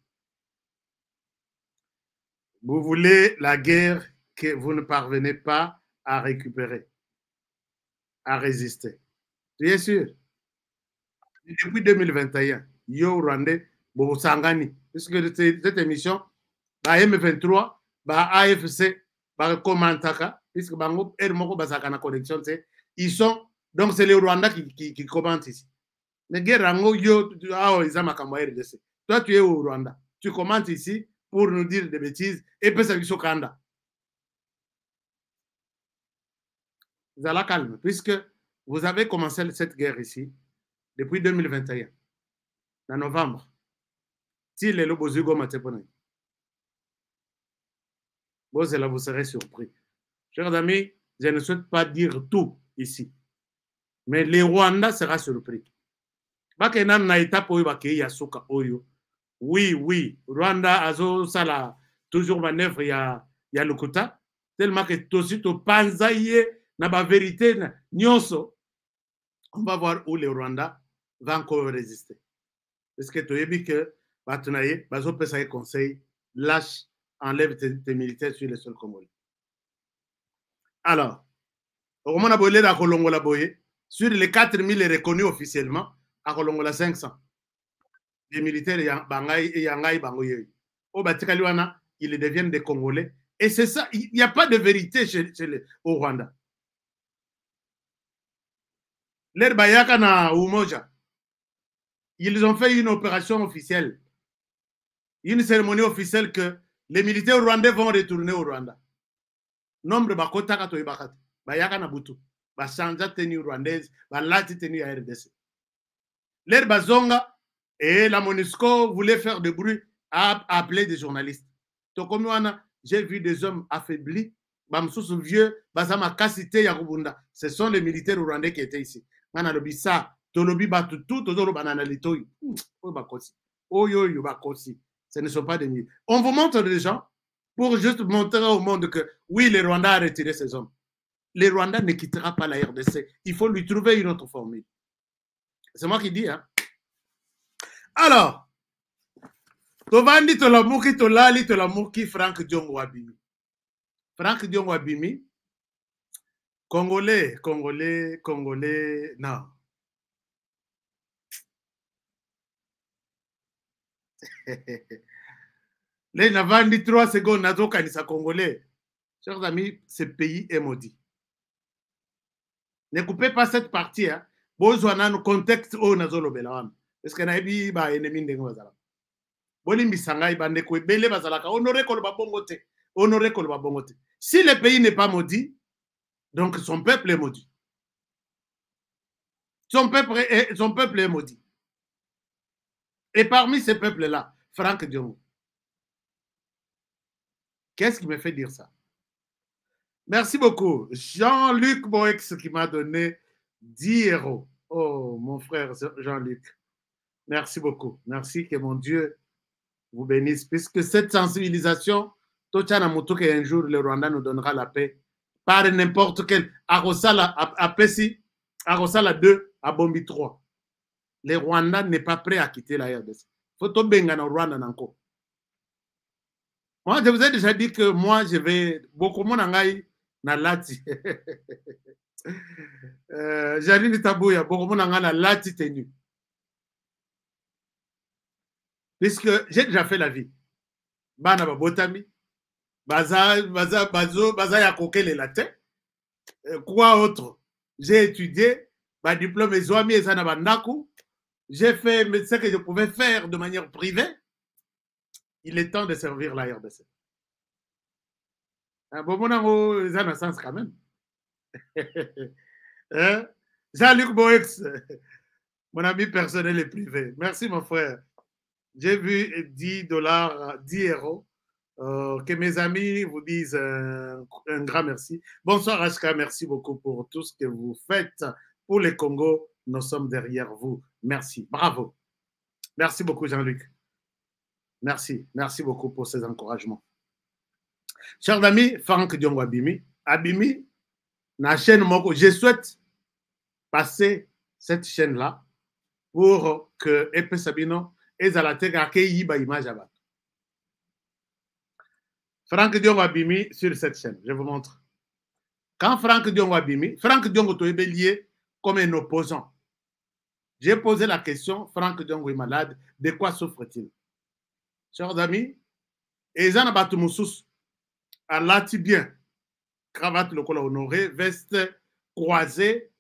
Vous voulez la guerre que vous ne parvenez pas à récupérer, à résister. Bien sûr. Depuis 2021, Yo Rwandais, Sangani, puisque cette émission, M23, AFC, Komantaka, puisque Bango, Ermoko, Basakana Connexion, ils sont, donc c'est les Rwandais qui commentent ici. Mais Guérango, Yo, RDC. Toi, tu es au Rwanda. Tu commentes ici pour nous dire des bêtises et puis ça au Kanda. Vous allez calme, puisque vous avez commencé cette guerre ici depuis 2021, en novembre. Si les lobos vous serez surpris. Chers amis, je ne souhaite pas dire tout ici, mais les Rwandais seront surpris. Oui, Rwanda a sala toujours manœuvre ya Lukuta, tellement que tosito panzaye na ba vérité nyonso. On va voir où les Rwandais vont encore résister. Parce que tu as dit que Batunaye, Bazo Pesaye conseil, lâche, enlève tes militaires sur les sols congolais. Alors, au moment où la Kolongola Boye, sur les 4000 reconnus officiellement, à Kolongola 500. Les militaires et Yangaï Bangoye. Au Batikaliwana, ils deviennent des Congolais. Et c'est ça, il n'y a pas de vérité au Rwanda. Les Bayaka na Umoja, ils ont fait une opération officielle, une cérémonie officielle que les militaires rwandais vont retourner au Rwanda. Nombre bakota kato ibakati, Bayaka na Butu, Bachanja tenue rwandaise, Balati tenue à RDC. Les Bazonga et la MONUSCO voulaient faire de bruit à appeler des journalistes. J'ai vu des hommes affaiblis, Bamsous vieux, Bazama Kassité Yakubunda. Ce sont les militaires rwandais qui étaient ici. Ce ne sont pas des milliers. On vous montre des gens pour juste montrer au monde que oui, les Rwandais ont retiré ces hommes. Les Rwandais ne quittera pas la RDC. Il faut lui trouver une autre formule. C'est moi qui dis, hein. Alors, Tovandi Tolamuki Tolali Tolamuki Frank Diongo Abimi. Frank Diongo Abimi, Congolais, non. Les Navandi 3 secondes, Nazo Kanisa Congolais. Chers amis, ce pays est maudit. Ne coupez pas cette partie, hein. Besoin de contexte au Nazolo Belawan. Parce que Naibi ba ennemi de Ngazala. Bolimbi Sangai Bandeko, Bele Bazalaka, honoré Kolba Bongote, honoré Kolba Bongote. Si le pays n'est pas maudit, donc son peuple est maudit. Son peuple est maudit. Et parmi ces peuples-là, Frank Diongo. Qu'est-ce qui me fait dire ça? Merci beaucoup. Jean-Luc Boex qui m'a donné 10 €. Oh, mon frère Jean-Luc. Merci beaucoup. Merci, que mon Dieu vous bénisse. Puisque cette sensibilisation, un jour, le Rwanda nous donnera la paix. Par n'importe quel. Arosala à Pessi, Arosala 2, à Bombi 3. Les Rwandais n'est pas prêt à quitter la RDC. Faut benga na Rwanda nanko. Moi, je vous ai déjà dit que moi, je vais beaucoup moins nangai na lati. Janine Tabouya, beaucoup moins nangai na lati tenu. Puisque j'ai déjà fait la vie. bana babotami baza ya kokele la tête. Quoi autre? J'ai étudié, ma diplôme est zoami et sana bandaku. J'ai fait ce que je pouvais faire de manière privée. Il est temps de servir la RDC. Bon, mon amour, ça n'a sens quand même. Jean-Luc Boex, mon ami personnel et privé. Merci, mon frère. J'ai vu 10 dollars, 10 euros. Que mes amis vous disent un grand merci. Bonsoir, Ashka. Merci beaucoup pour tout ce que vous faites pour le Congo. Nous sommes derrière vous. Merci. Bravo. Merci beaucoup, Jean-Luc. Merci. Merci beaucoup pour ces encouragements. Chers amis, Franck Diongo Abimi, la chaîne Moko, je souhaite passer cette chaîne-là pour que Epe Sabino et Zalate accueillent ba image à bas. Franck Diongo Abimi sur cette chaîne, je vous montre. Quand Franck Diongo Abimi, Franck Diongo est lié comme un opposant. J'ai posé la question, Franck Diongo est malade, de quoi souffre-t-il? Chers amis, et Zana Batumoussous, Allah bien, cravate le col honoré, veste croisée,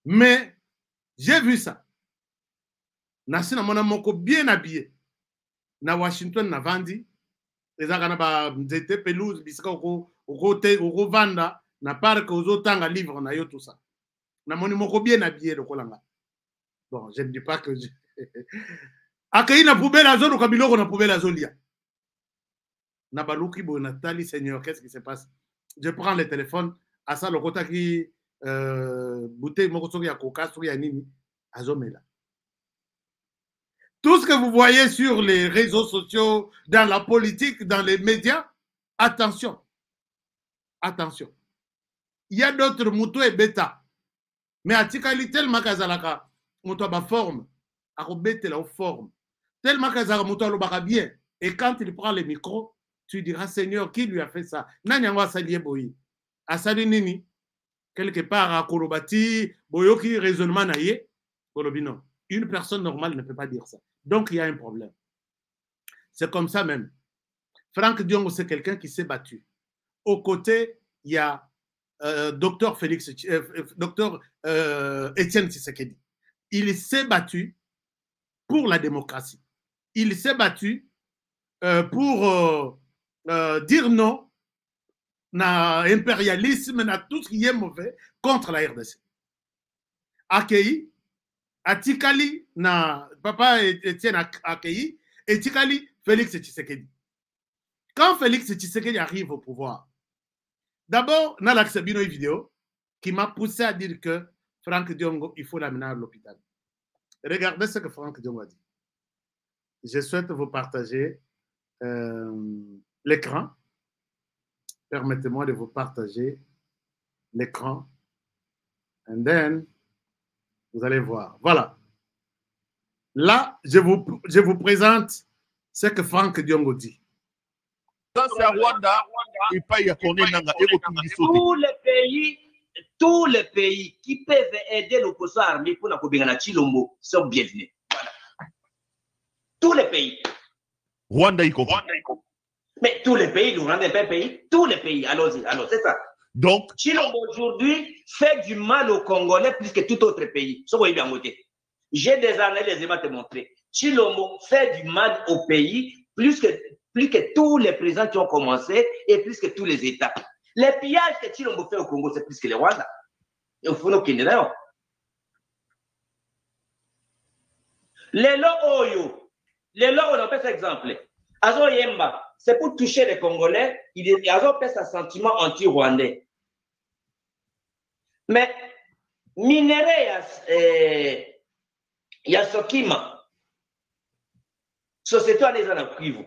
mais j'ai vu ça. Nasina mona moko bien habillé. Na Washington na vandi, ezaka ba nzete pelouse bisika oko vanda na parc ozotanga livre na yo tout ça. Na moni moko bien habillé le kolanga. Bon, je ne dis pas que je Akayi na poubelle à zone kabiloko na poubelle à zolia. Nabaluki Bonatali, Seigneur, qu'est-ce qui se passe? Je prends le téléphone, à ça, le kota qui bouteille, mokosoki ya coca, soki ya nini, azomela. Tout ce que vous voyez sur les réseaux sociaux, dans la politique, dans les médias, attention. Attention. Il y a d'autres moutons et bêta. Mais à Tikali, tellement kazalaka, mouton ba forme, à robete la forme. Tellement kazalaka, mouton lo bien. Et quand il prend le micro, tu diras, Seigneur, qui lui a fait ça? Nanyangwa Salié Boyi. Asali Nini, quelque part à Kolobati, Boyoki, raisonnement naïe, Kolobino. Une personne normale ne peut pas dire ça. Donc, il y a un problème. C'est comme ça même. Franck Diongo, c'est quelqu'un qui s'est battu. Au côté, il y a Dr. Étienne Tshisekedi. Il s'est battu pour la démocratie. Il s'est battu pour dire non na impérialisme, na tout ce qui est mauvais contre la RDC. Accueilli, Atikali, na papa Etienne accueilli, et Tikali, Félix Tshisekedi. Quand Félix Tshisekedi arrive au pouvoir, d'abord, on a l'accès une vidéo qui m'a poussé à dire que Franck Diongo, il faut l'amener à l'hôpital. Regardez ce que Franck Diongo a dit. Je souhaite vous partager l'écran. Permettez-moi de vous partager l'écran. And then, vous allez voir. Voilà. Là, je vous présente ce que Franck Diongo dit. Tous les pays qui peuvent aider l'opposition armée pour la Kobengana Chilombo sont bienvenus. Voilà. Tous les pays. Rwanda y compris. Mais tous les pays, le Rwanda n'est pas un pays. Tous les pays. Allons-y, alors c'est ça. Donc, Chilombo aujourd'hui fait du mal aux Congolais plus que tout autre pays. Ça, vous voyez bien côté. J'ai des analyses, les te montrer. Chilombo fait du mal au pays plus que tous les présidents qui ont commencé et plus que tous les États. Les pillages que Chilombo fait au Congo, c'est plus que les Rwanda. Il faut nous qu'il d'ailleurs. Les lots, on appelle cet exemple. Azo Yemba, c'est pour toucher les Congolais. Azo fait un sentiment anti-rwandais. Mais, minéré, il y a Sokima. Société à les anaprivo.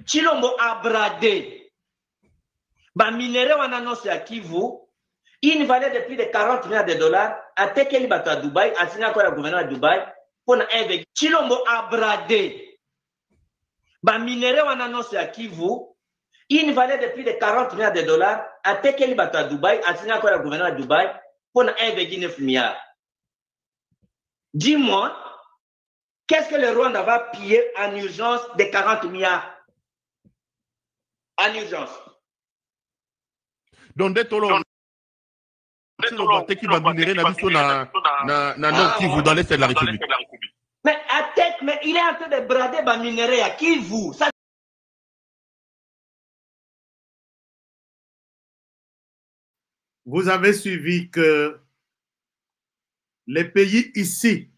Chilombo a bradé. Bah, minéré, on annonce à Kivu. Il valait de plus de 40 milliards de dollars. À Tekeli Bato à Dubaï, à signé encore le gouvernement de Dubaï. Pour un véhicule. Chilombo a bradé. Bah, minéré, on annonce à Kivu. Il valait de plus de 40 milliards de dollars. À Tekeli Bato à Dubaï, à signé encore le gouvernement de Dubaï. Pour 1,9 milliard. Dis-moi, qu'est-ce que le Rwanda va piller en urgence de 40 milliards en urgence. Donc, dès que qui va minérer na Nord Kivu dans l'Est de la République. Mais à tête, mais il est en train de brader ba minerai à Kivu. Ça... Vous avez suivi que les pays ici,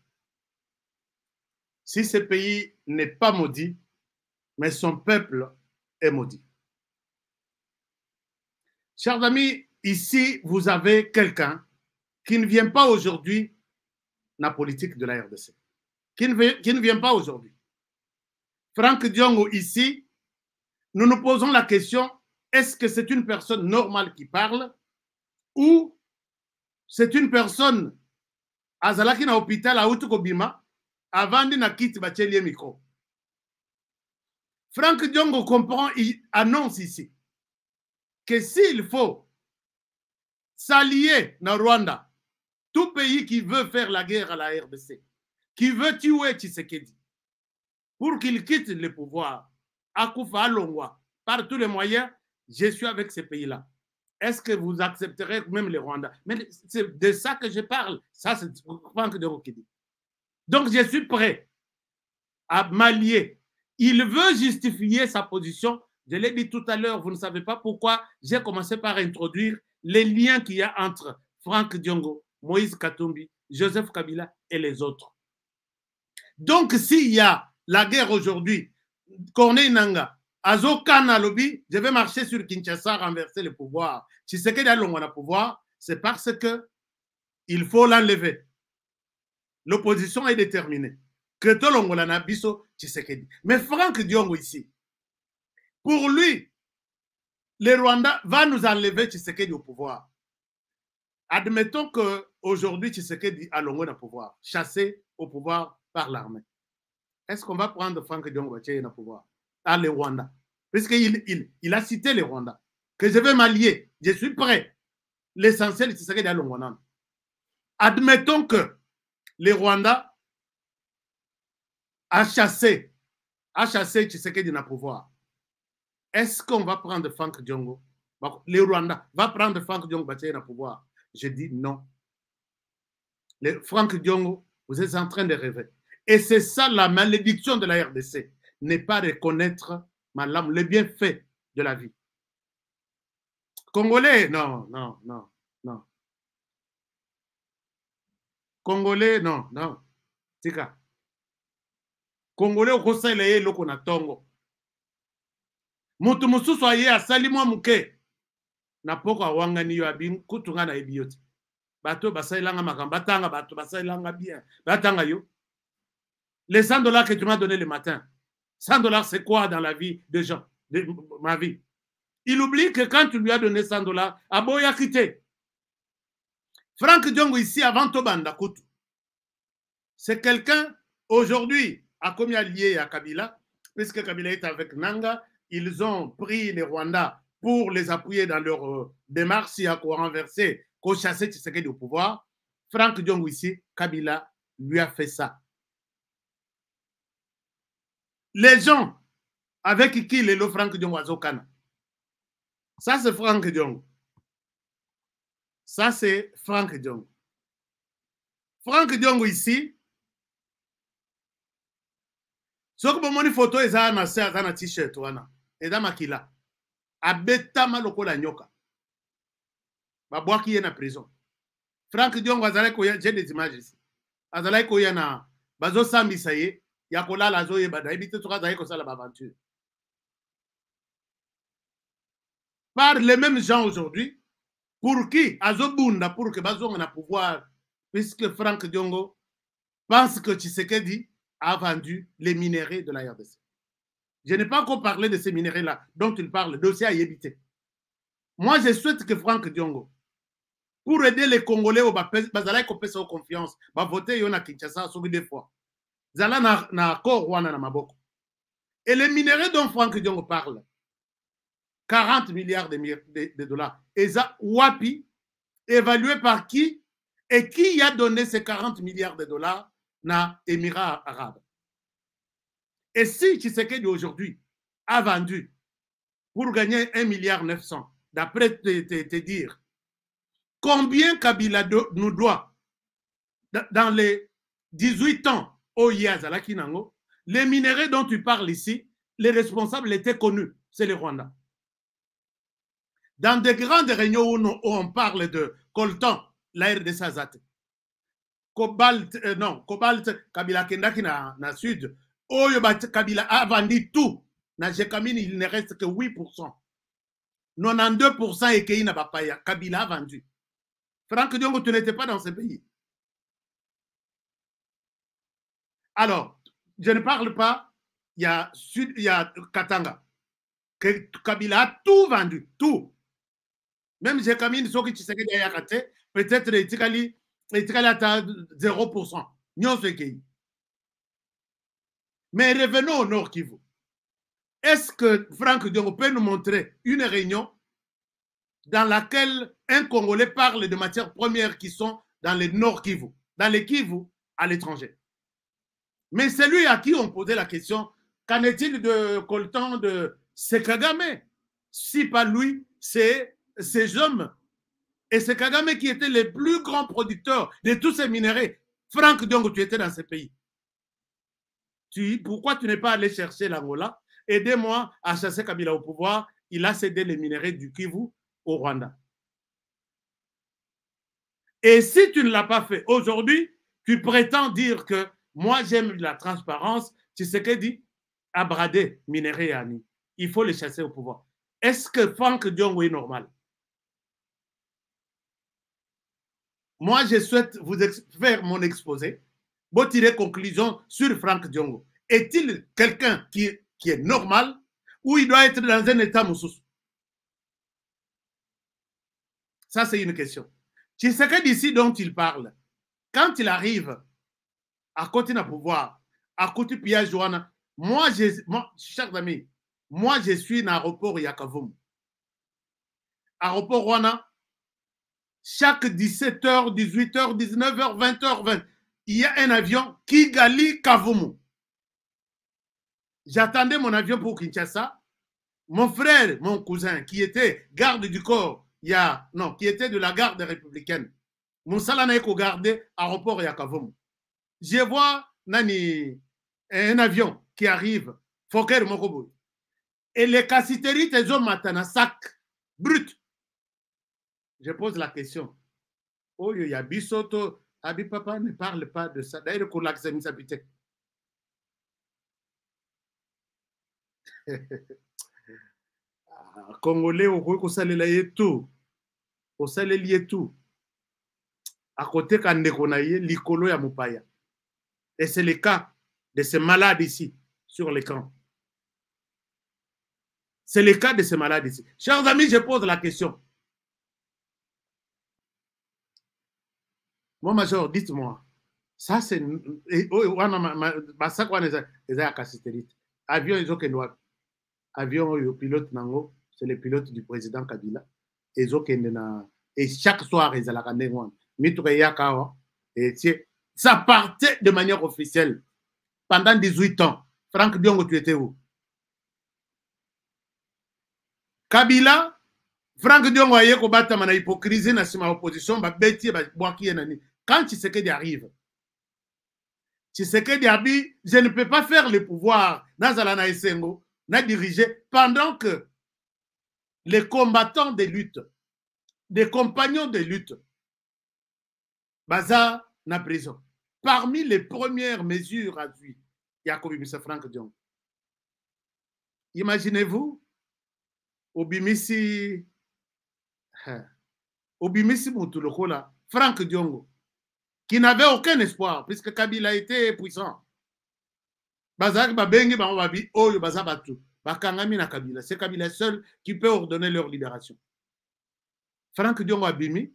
si ce pays n'est pas maudit, mais son peuple est maudit. Chers amis, ici, vous avez quelqu'un qui ne vient pas aujourd'hui dans la politique de la RDC. Qui ne vient pas aujourd'hui. Franck Diongo, ici, nous nous posons la question, est-ce que c'est une personne normale qui parle ou c'est une personne azalaki na hôpital à Outukobima avant de na kit batelie micro. Franck Diongo comprend, il annonce ici que s'il faut s'allier na Rwanda, tout pays qui veut faire la guerre à la RDC, qui veut tuer Tshisekedi, pour qu'il quitte le pouvoir, Akufa Alongwa, par tous les moyens, je suis avec ces pays-là. Est-ce que vous accepterez même les Rwandais? Mais c'est de ça que je parle. Ça, c'est Franck Diongo qui dit. Donc, je suis prêt à m'allier. Il veut justifier sa position. Je l'ai dit tout à l'heure, vous ne savez pas pourquoi j'ai commencé par introduire les liens qu'il y a entre Franck Diongo, Moïse Katumbi, Joseph Kabila et les autres. Donc, s'il y a la guerre aujourd'hui, Corneille Nangaa, Azokana Lobby, je vais marcher sur Kinshasa, renverser le pouvoir. Si c'est qu'il y a le pouvoir, c'est parce que il faut l'enlever. L'opposition est déterminée. Que tout le monde a biso Tshisekedi. Mais Franck Diongo ici, pour lui, le Rwanda va nous enlever Tshisekedi au pouvoir. Admettons qu'aujourd'hui, Tshisekedi a le pouvoir, chassé au pouvoir par l'armée. Est-ce qu'on va prendre Franck Diongo au pouvoir? À le Rwanda, puisqu'il a cité le Rwanda, que je vais m'allier, je suis prêt. L'essentiel, c'est ce qu'il y a le Rwanda. Admettons que le Rwanda a chassé Tshisekedi dans le pouvoir. Est-ce qu'on va prendre Franck Diongo? Le Rwanda va prendre Franck Diongo dans le pouvoir? Je dis non. Franck Diongo, vous êtes en train de rêver. Et c'est ça la malédiction de la RDC. Ne pas reconnaître le bienfait de la vie. Congolais, non. Congolais, non. Tika. Congolais, au conseil, le loko na tongo. Mutu mususu aye asali mwa muke. Na poko awangani yo abim kutunga na ebioti. Bato basailanga makamba, batanga bato basailanga bien. Batanga yo. Les 100 $ que tu m'as donné le matin. 100 $, c'est quoi dans la vie des gens, de ma vie? Il oublie que quand tu lui as donné 100 $, Aboya quitté. Franck Diongo ici, avant Tobanda Koutou, c'est quelqu'un, aujourd'hui, a commis allié à Kabila, puisque Kabila est avec Nanga, ils ont pris les Rwandais pour les appuyer dans leur démarche à renverser, qu'au chasser Tshisekedi au pouvoir. Franck Diongo ici, Kabila lui a fait ça. Les gens avec qui les Franck Diongo Azokana. Ça, c'est Franck Diongo. Ça, c'est Franck Diongo. Franck Diongo ici. Ce que vous avez photo, c'est un t-shirt. Et dans ma kila. Abetama lokola nyoka. Babwa qui est en prison. Franck Diongo Azalai Koya, j'ai des images ici. Azalai Koya na Bazo Sambi Saye. Yakola la zoye bada ebite tuka zaye ko sala aventure. Par les mêmes gens aujourd'hui, pour qui azobunda pour que bazonga na pouvoir, puisque Franck Diongo pense que Tshisekedi a vendu les minéraux de la RDC. Je n'ai pas encore parlé de ces minéraux-là dont il parle, dossier à éviter. Moi, je souhaite que Franck Diongo, pour aider les Congolais au bazalai ko pesa confiance, va voter yon à Kinshasa sur des fois. Zala na accord wana na maboko. Et les minéraux dont Franck Diongo parle, 40 milliards de dollars. Et ça, wapi, évalué par qui? Et qui a donné ces 40 milliards de dollars na Émirats arabes? Et si Tshisekedi aujourd'hui a vendu pour gagner 1,9 milliard, d'après te dire. Combien Kabila nous doit dans les 18 ans au Yazalaki Nango? Les minéraux dont tu parles ici, les responsables étaient connus, c'est le Rwanda. Dans de grandes réunions où on parle de coltan, la RDC Azate, cobalt, Kabila Kendaki na sud, Oyo Kabila a vendu tout. Na Jekamine, il ne reste que 8%. 92% et Keïna Bapaya, Kabila a vendu. Franck Diongo, tu n'étais pas dans ce pays. Alors, je ne parle pas, il y a Katanga. Que Kabila a tout vendu, tout. Même Jekamine, ce qui s'est dit, peut-être Etikali à 0%. Mais revenons au Nord Kivu. Est-ce que Franck Diongo peut nous montrer une réunion dans laquelle un Congolais parle de matières premières qui sont dans le Nord Kivu, dans les Kivu à l'étranger? Mais c'est lui à qui on posait la question, qu'en est-il de coltan de Sekagame? Si pas lui, c'est ces hommes. Et c'est Kagame qui était le plus grand producteur de tous ces minéraux. Franck Diongo, tu étais dans ce pays. Pourquoi tu n'es pas allé chercher l'Angola? Aidez-moi à chasser Kabila au pouvoir. Il a cédé les minéraux du Kivu au Rwanda. Et si tu ne l'as pas fait, aujourd'hui, tu prétends dire que moi j'aime la transparence. Tu sais que dit Abradé, minéraux et Ani. Il faut les chasser au pouvoir. Est-ce que Franck Diongo est normal? Moi, je souhaite vous faire mon exposé. Vous tirer conclusion sur Franck Diongo. Est-il quelqu'un qui est normal ou il doit être dans un état moussous? Ça, c'est une question. Tu sais que d'ici dont il parle, quand il arrive à côté d'un pouvoir, à côté de Pierre Joanna, moi, chers amis, moi, je suis dans l'aéroport Yakavoum. Aéroport Rwanda, chaque 17h, 18h, 19h, 20h, 20, il y a un avion Kigali Kavumu. J'attendais mon avion pour Kinshasa. Mon frère, mon cousin, qui était garde du corps, qui était de la garde républicaine, mon salanaïko gardé à l'aéroport Yakavumu. Je vois un avion qui arrive, Fokker Mokobo. Et les cassiteries, tes hommes matin, un sac brut. Je pose la question. Oh, il y a Bissoto. Abi Papa ne parle pas de ça. D'ailleurs, pour l'accès, il s'habite. Congolais, au salé tout. Au salé lié tout. À côté, quand on a l'icolo ya Mupaya. Et c'est le cas de ces malades ici, sur l'écran. C'est le cas de ces malades ici. Chers amis, je pose la question. Mon major, dites-moi, ça c'est. Avion, ils ont que avion, le pilote, c'est le pilote du président Kabila. Et chaque soir, ils ont et ça partait de manière officielle. Pendant 18 ans. Franck Diongo, tu étais où? Kabila, Franck Diongo a eu une hypocrisie dans la opposition, quand Tshisekedi arrive, Tshisekedi a dit, je ne peux pas faire le pouvoir Nazalana Esengo, n'a dirigé pendant que les combattants de lutte, des compagnons de lutte, Baza na prison. Parmi les premières mesures à suivre, il y a comme M. Franck Diongo. Imaginez-vous, Obimisi Moutulokola, Franck Diongo, qui n'avait aucun espoir, puisque Kabila était puissant. Bazak Babengi Bababi, Oyo Bazabatu, Bakangami na Kabila. C'est Kabila seul qui peut ordonner leur libération. Franck Diongo a bimi,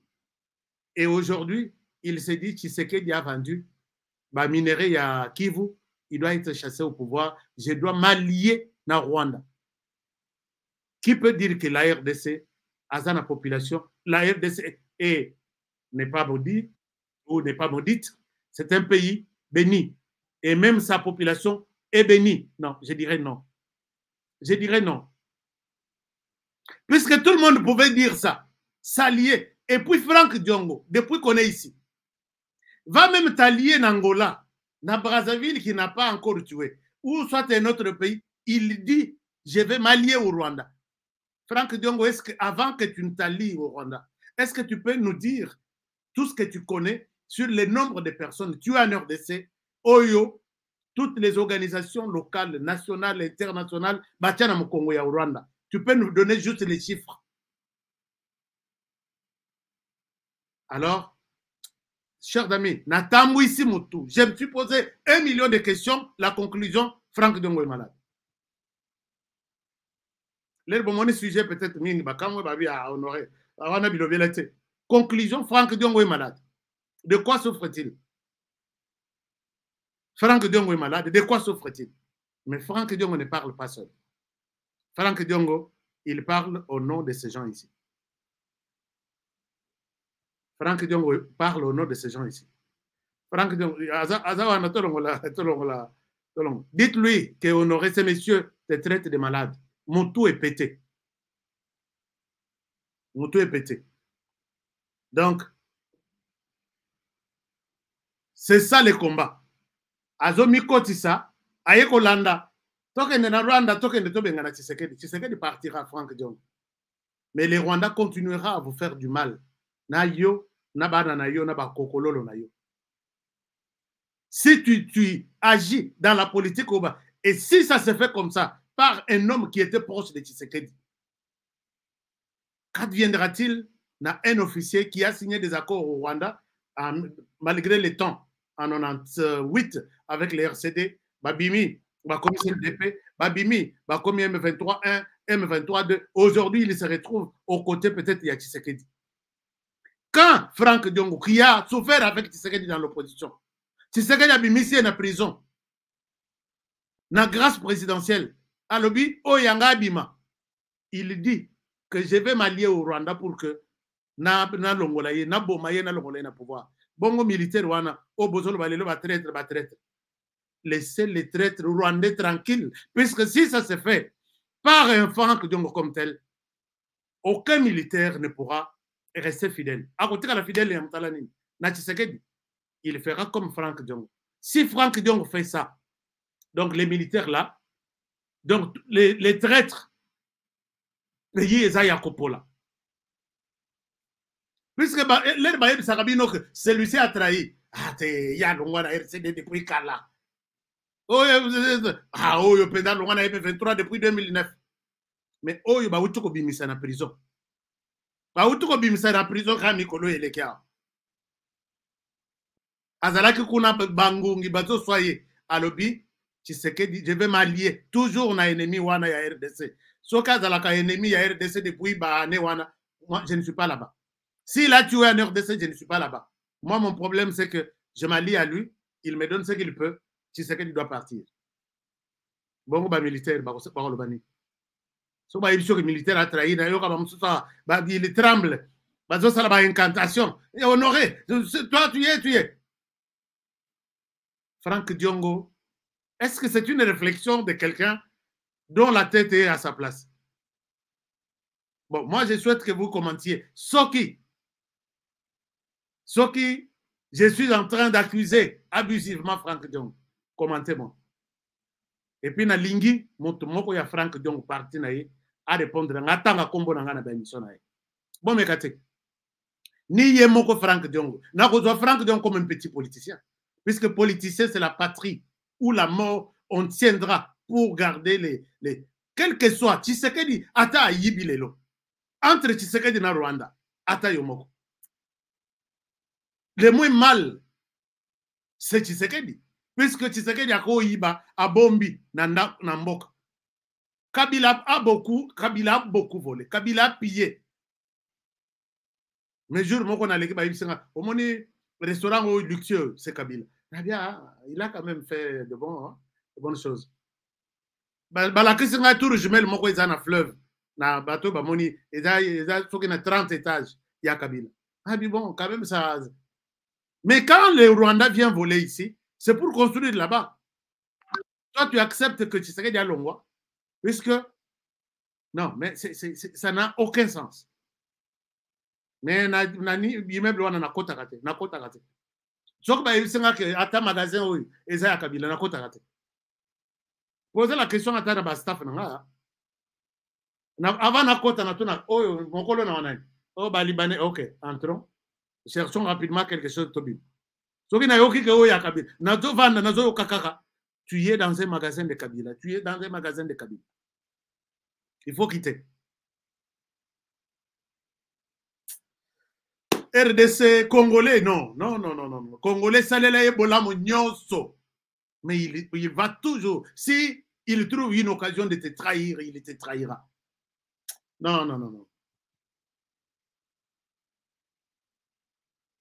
et aujourd'hui, il s'est dit Tshisekedi a vendu, minéré à Kivu, il doit être chassé au pouvoir, je dois m'allier na Rwanda. Qui peut dire que la RDC a la population, la RDC n'est pas maudite ou n'est pas maudite, c'est un pays béni. Et même sa population est bénie. Non, je dirais non. Je dirais non. Puisque tout le monde pouvait dire ça, s'allier. Et puis Franck Diongo, depuis qu'on est ici, va même t'allier en Angola, dans Brazzaville qui n'a pas encore tué, ou soit un autre pays, il dit, je vais m'allier au Rwanda. Franck Diongo, est-ce que avant que tu ne t'allies au Rwanda, est-ce que tu peux nous dire tout ce que tu connais sur le nombre de personnes tuées en RDC, Oyo, toutes les organisations locales, nationales, internationales, Batiana Mokongo et au Rwanda. Tu peux nous donner juste les chiffres. Alors, chers amis, Natamou ici Moutou, je me suis posé 1 million de questions. La conclusion, Franck Diongo est malade. Le bon sujet peut-être mine, quand on va honorer, on a bilobelete. Conclusion, Franck Diongo est malade. De quoi souffre-t-il? Franck Diongo est malade. De quoi souffre-t-il? Mais Franck Diongo ne parle pas seul. Franck Diongo, il parle au nom de ces gens ici. Franck Diongo parle au nom de ces gens ici. Franck Diongo, dites-lui que honorer ces messieurs te traite de malades. Mon tout est pété. Mon tout est pété. Donc, c'est ça le combat. Azomi Kotissa, Ayeko Landa, Token de Rwanda, Token de Tobengana Tshisekedi. Tshisekedi partira, Franck Diongo. Mais les Rwandais continuera à vous faire du mal. Na yo, na bana na yo, na ba kokololo na yo. Si tu agis dans la politique, et si ça se fait comme ça, par un homme qui était proche de Tshisekedi, qu'adviendra-t-il d'un officier qui a signé des accords au Rwanda, malgré le temps, en 98, avec les RCD, Babimi, Bakomi CNDP, Babimi, Bakomi M23-1, M23-2, aujourd'hui, il se retrouve aux côtés peut-être de Tshisekedi. Quand Franck Diongo, qui a souffert avec Tshisekedi dans l'opposition, Tshisekedi a mis ici en prison, na grâce présidentielle, à l'objet, Oyanga Abima, il dit que je vais m'allier au Rwanda pour que na longolaye, na bomaye, na longolaye na pouvoir. Bongo militaire wana, au bozolo balelo ba traître. Laissez les traîtres rwandais tranquilles, puisque si ça se fait par un Franck Diongo comme tel, aucun militaire ne pourra rester fidèle. À côté de la fidèle et Mtalanini, na Tshisekedi, il fera comme Franck Diongo. Si Franck Diongo fait ça, donc les militaires là, donc les traîtres, pays Ezaya Kopola. Puisque celui-ci a trahi. Ah, il y a l'ongwana RCD depuis Kala. Oh, il y a l'ongwana M23 depuis 2009. Mais oh, il y a Baoutuko Bimisa en prison. Baoutuko Bimisa en prison quand Mikolo est le cas. Azalaki kuna bangungi bazo soye alobi Tshisekedi, je vais m'allier toujours na ennemi wana ya RDC. Soka azalaka ennemi ya RDC depuis baane wana, moi je ne suis pas là-bas. S'il a tué un RDC, je ne suis pas là-bas. Moi, mon problème, c'est que je m'allie à lui, il me donne ce qu'il peut, Tshisekedi doit partir. Bon, militaire, le bani. So, il militaire a trahi, il tremble. Ça a incantation. Et honoré, toi, tu es. Franck Diongo, est-ce que c'est une réflexion de quelqu'un dont la tête est à sa place? Bon, moi, je souhaite que vous commentiez. Soki, je suis en train d'accuser abusivement Franck Diongo. Commentez-moi. Et puis, na lingi, moko ya Franck Diongo parti na ye, à répondre, n'atanga kombo na ngana ba émission na ye. Bon, mais kate. Ni ye moko Franck Diongo. Na kozwa Franck Diongo comme un petit politicien. Puisque politicien, c'est la patrie où la mort, on tiendra pour garder les... Quel que soit, Tshisekedi, ata yibi lelo. Entre Tshisekedi na Rwanda, ata yomoko. Le moins mal, c'est Tshisekedi. Puisque Tshisekedi a koyiba, a bombi, na mboka. Kabila a beaucoup volé. Kabila a pillé. Mais jour, moi, on a l'équipe, au moins, restaurant luxueux, c'est Kabila. Il a quand même fait de bonnes choses. La question est tout jumelle, moi, ils ont un fleuve. Na bateau, ils ont 30 étages. Il y a Kabila. Ah, bon, quand même, ça. Mais quand le Rwanda vient voler ici, c'est pour construire là-bas. Toi, tu acceptes que Tshisekedi a Longwa, puisque Non, mais ça n'a aucun sens. Mais immeuble wana na kota kate, na kota kate. Sok ba yisinga ke ata magasin oyo eza ya Kabila na kota kate. Posez la question à ta staff avant na kota na tuna oyo mokolo na wanani. Oh ba libanais, OK, entrons. Cherchons rapidement quelque chose de tobim. Soki na yoki ke oyo ya Kabila. Na zo vanda na zo kakaka. Tu es dans un magasin de Kabila. Tu es dans un magasin de Kabila. Il faut quitter. RDC Congolais, non. Congolais, ça l'est bolamo nyonso. Mais il va toujours. Si il trouve une occasion de te trahir, il te trahira. Non.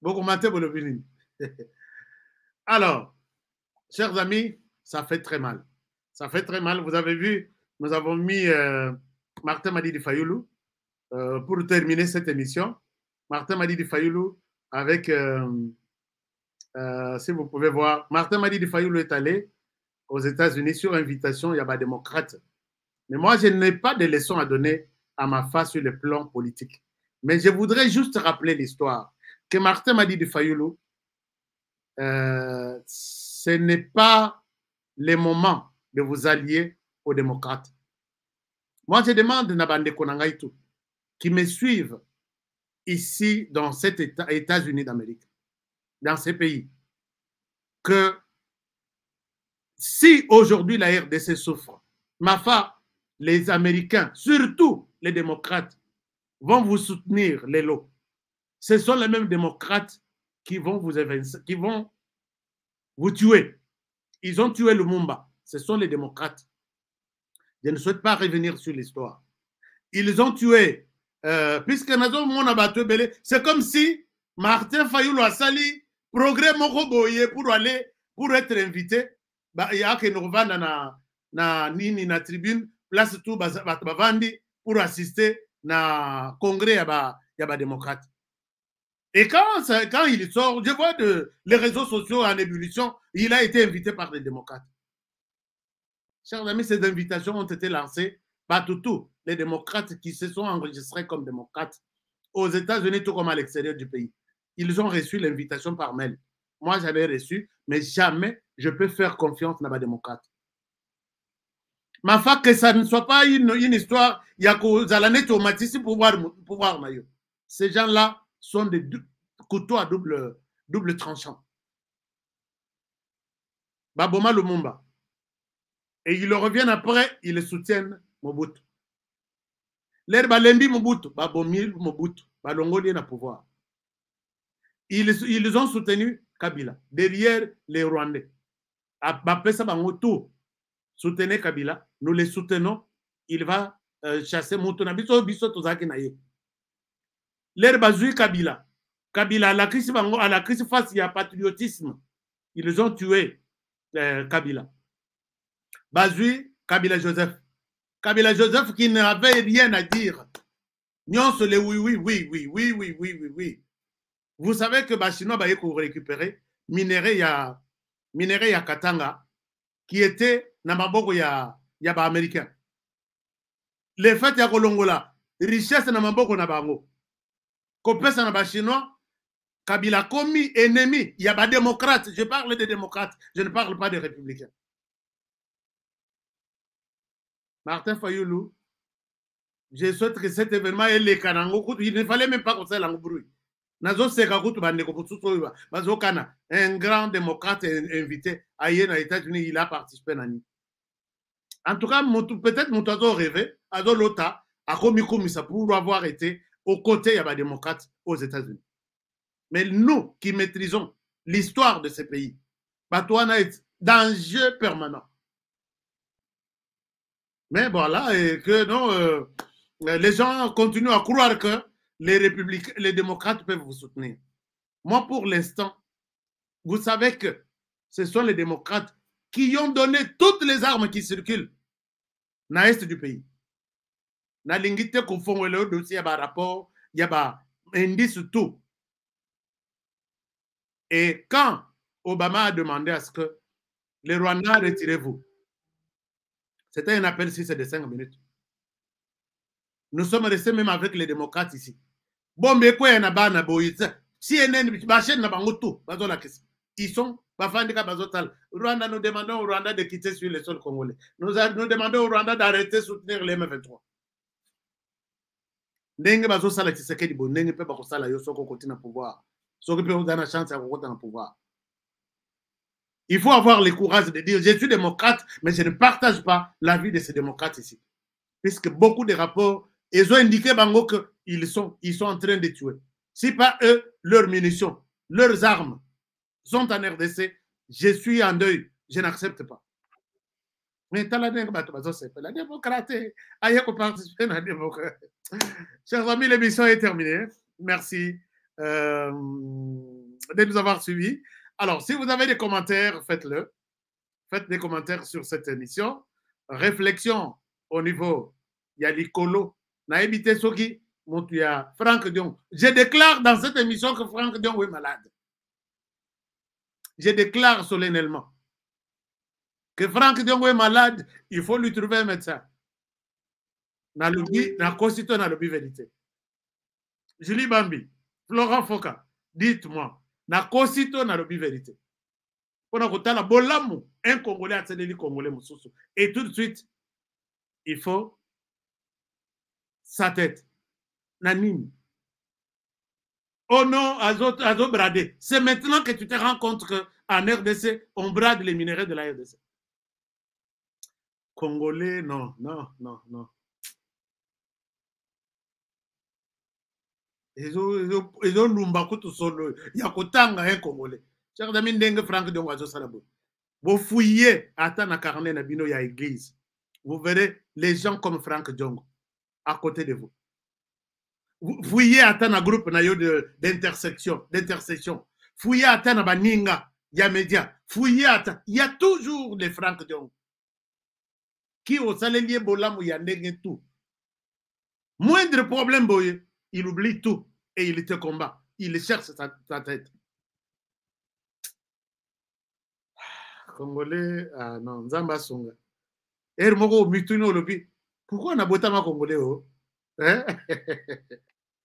Vous commentez pour le film. Alors, chers amis, ça fait très mal. Ça fait très mal. Vous avez vu, nous avons mis Martin Madidi Fayoulou pour terminer cette émission. Martin Madidi Fayoulou avec, si vous pouvez voir, Martin Madidi Fayoulou est allé aux États-Unis sur invitation, il y a des démocrates. Mais moi, je n'ai pas de leçons à donner à ma face sur le plan politique. Mais je voudrais juste rappeler l'histoire que Martin Madidi Fayoulou, ce n'est pas le moment de vous allier aux démocrates. Moi, je demande à Bande Konangaitu qui me suivent ici dans cet États-Unis d'Amérique, dans ces pays, que si aujourd'hui la RDC souffre, ma foi, les Américains, surtout les démocrates, vont vous soutenir les lots. Ce sont les mêmes démocrates qui vont vous évincer, qui vont vous tuer. Ils ont tué Lumumba. Ce sont les démocrates. Je ne souhaite pas revenir sur l'histoire. Ils ont tué, puisque c'est comme si Martin Fayoulou a sali progrès Mokoboye pour être invité. Il y a que nous na tribune, place tout bavandi pour assister na congrès y a démocrate. Et quand il sort, je vois les réseaux sociaux en ébullition, il a été invité par les démocrates. Chers amis, ces invitations ont été lancées par tous les démocrates qui se sont enregistrés comme démocrates aux États-Unis, tout comme à l'extérieur du pays. Ils ont reçu l'invitation par mail. Moi, j'avais reçu, mais jamais je peux faire confiance à ma démocrate. Ma foi, que ça ne soit pas une histoire, il y a qu'aux alanettes au matisse pouvoir maillot. Ces gens-là sont des couteaux à double tranchant. Baboma Lumumba. Et ils le reviennent après, ils le soutiennent Mobutu. L'air Balembi Mobutu, Babomil Mobutu, Balongoli na pouvoir. Ils ont soutenu Kabila, derrière les Rwandais. Bapesa Bangoto, soutenez Kabila, nous les soutenons, il va chasser Moutouna. Biso Tozaki Naye. L'air Bazui Kabila. Kabila, à la crise face, il y a patriotisme. Ils ont tué Kabila. Bazui, Kabila Joseph. Kabila Joseph qui n'avait rien à dire. Nyonso le oui. Vous savez que Bachinois va récupérer minerai ya Katanga qui était na maboko ya ba américain. Les faits ya Kolongola, richesse na maboko na bango. Kopesa na Bachinois, Kabila commis ennemi, il y a ba démocrates, je parle des démocrates, je ne parle pas des républicains. Martin Fayoulou, je souhaite que cet événement ait les Kanango, il ne fallait même pas qu'on s'aille en bruit. Un grand démocrate invité à aux États-Unis, il a participé. En tout cas, peut-être mon oiseau rêvé, Azo Lota, a commis ça pour avoir été aux côtés des démocrates aux États-Unis. Mais nous qui maîtrisons l'histoire de ces pays, Batouana est danger permanent. Mais voilà, et que non, les gens continuent à croire que les démocrates peuvent vous soutenir. Moi, pour l'instant, vous savez que ce sont les démocrates qui ont donné toutes les armes qui circulent dans l'est du pays. Dans l'ingité qu'on fait le dossier, il y a un rapport, il y a un indice, tout. Et quand Obama a demandé à ce que les Rwandais retirez-vous, c'était un appel 6 de 5 minutes. Nous sommes restés même avec les démocrates ici. Bon, mais quoi, il y en a pas, CNN, ils sont, Rwanda, nous demandons au Rwanda de quitter sur le sol congolais. Nous demandons au Rwanda d'arrêter de soutenir les M23. Ndenge bazo sala Tshisekedi bo ndenge pe bako sala yo soko kotina pouvoir. Soko pe on a chance à kokota na pouvoir. Il faut avoir le courage de dire je suis démocrate mais je ne partage pas l'avis de ces démocrates ici. Puisque beaucoup de rapports ils ont indiqué bango que ils sont en train de tuer. Si pas eux, leurs munitions, leurs armes sont en RDC, je suis en deuil, je n'accepte pas. Mais la démocratie, la démocratie. Chers amis, l'émission est terminée. Merci de nous avoir suivis. Alors, si vous avez des commentaires, faites-le. Faites des commentaires sur cette émission. Réflexion au niveau, il y a l'Icolo. Naïbité Soki, Montuya, Franck Dion. Je déclare dans cette émission que Franck Dion est malade. Je déclare solennellement que Franck Dion est malade, il faut lui trouver un médecin. Na lobby, na constitution, na lobby vérité. Julie Bambi, Florent Foka, dites-moi, na constitution, na lobby vérité. On a côté la bolamu, un Congolais a tenu Congolais moussoussou. Et tout de suite, il faut sa tête. Nanine. Oh non, Azo bradé. C'est maintenant que tu te rends compte qu'en RDC, on brade les minéraux de la RDC. Congolais, non, non, non, non. Ils ont lumbaku tout solo. Il y a kotanga un Congolais. Chers amis, ndenge Franck Dion Wazo Salabo. Vous fouillez à na carnet na bino ya église. Vous verrez les gens comme Franck Dion à côté de vous. Vous fouillez à un groupe d'intersection. Fouillez à un baninga, il y a média. Fouillez à il y a toujours des Franck Dion. Qui au salélier bolam ou y a tout. Moindre problème, boye, il oublie tout et il te combat. Il cherche sa tête. Congolais, ah non, Nzamba Songa. Pourquoi on a boté ma Congolais? Hein?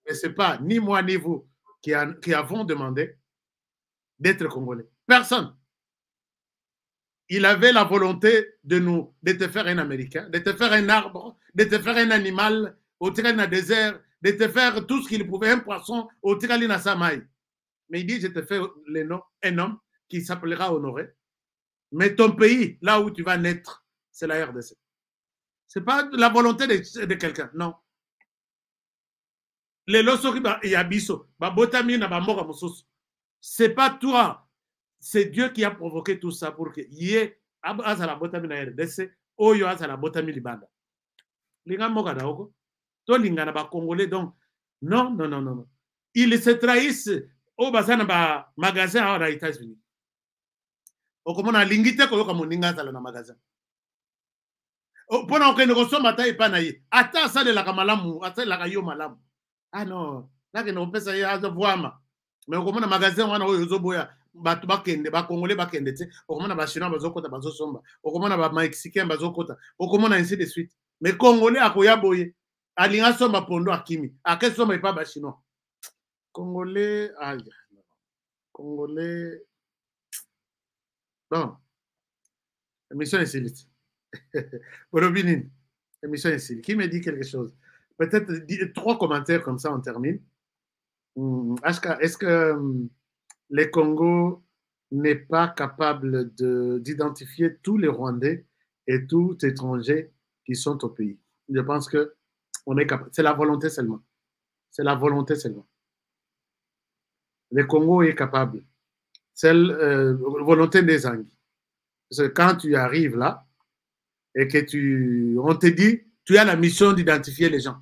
Mais ce n'est pas ni moi ni vous qui avons demandé d'être Congolais. Personne. Il avait la volonté de te faire un Américain, de te faire un arbre, de te faire un animal au tirana désert, de te faire tout ce qu'il pouvait, un poisson au tiralina samaï. Mais il dit, je te fais un homme qui s'appellera Honoré. Mais ton pays, là où tu vas naître, c'est la RDC. Ce n'est pas la volonté de quelqu'un, non. Les losoki yabiso, babotami na bamora mususu. C'est pas toi, c'est Dieu qui a provoqué tout ça pour que yé asa la botami na RDC, oyo asa la botami libanda. Linga moka da oko, to linga na ba Congolais donc non non non non. Ils se trahissent au basana ba magasin à les États-Unis. Okomona lingite ko yoka moninga sala na magasin. Pona okende ko somba ta epana ye. Ata ça de la kamalamu, ata la kayo malamu. Ah non, là que nous pensons à voir mais au moins magasin on a oyo boya batu bakende ba Congolais bakende te au moins ba chinois bazokota bazosomba au moins ba mexicain bazokota au moins ainsi de suite mais Congolais akoya boye alinga somba pondo akimi akesomba pas ba chinois Congolais aïe Congolais non émission est silite Robinin émission est silite qui me dit quelque chose. Peut-être 3 commentaires comme ça, on termine. Est-ce que le Congo n'est pas capable d'identifier tous les Rwandais et tous les étrangers qui sont au pays? Je pense que on est capable. C'est la volonté seulement. C'est la volonté seulement. Le Congo est capable. C'est la volonté des Anguilles. Parce que quand tu arrives là et que on te dit tu as la mission d'identifier les gens.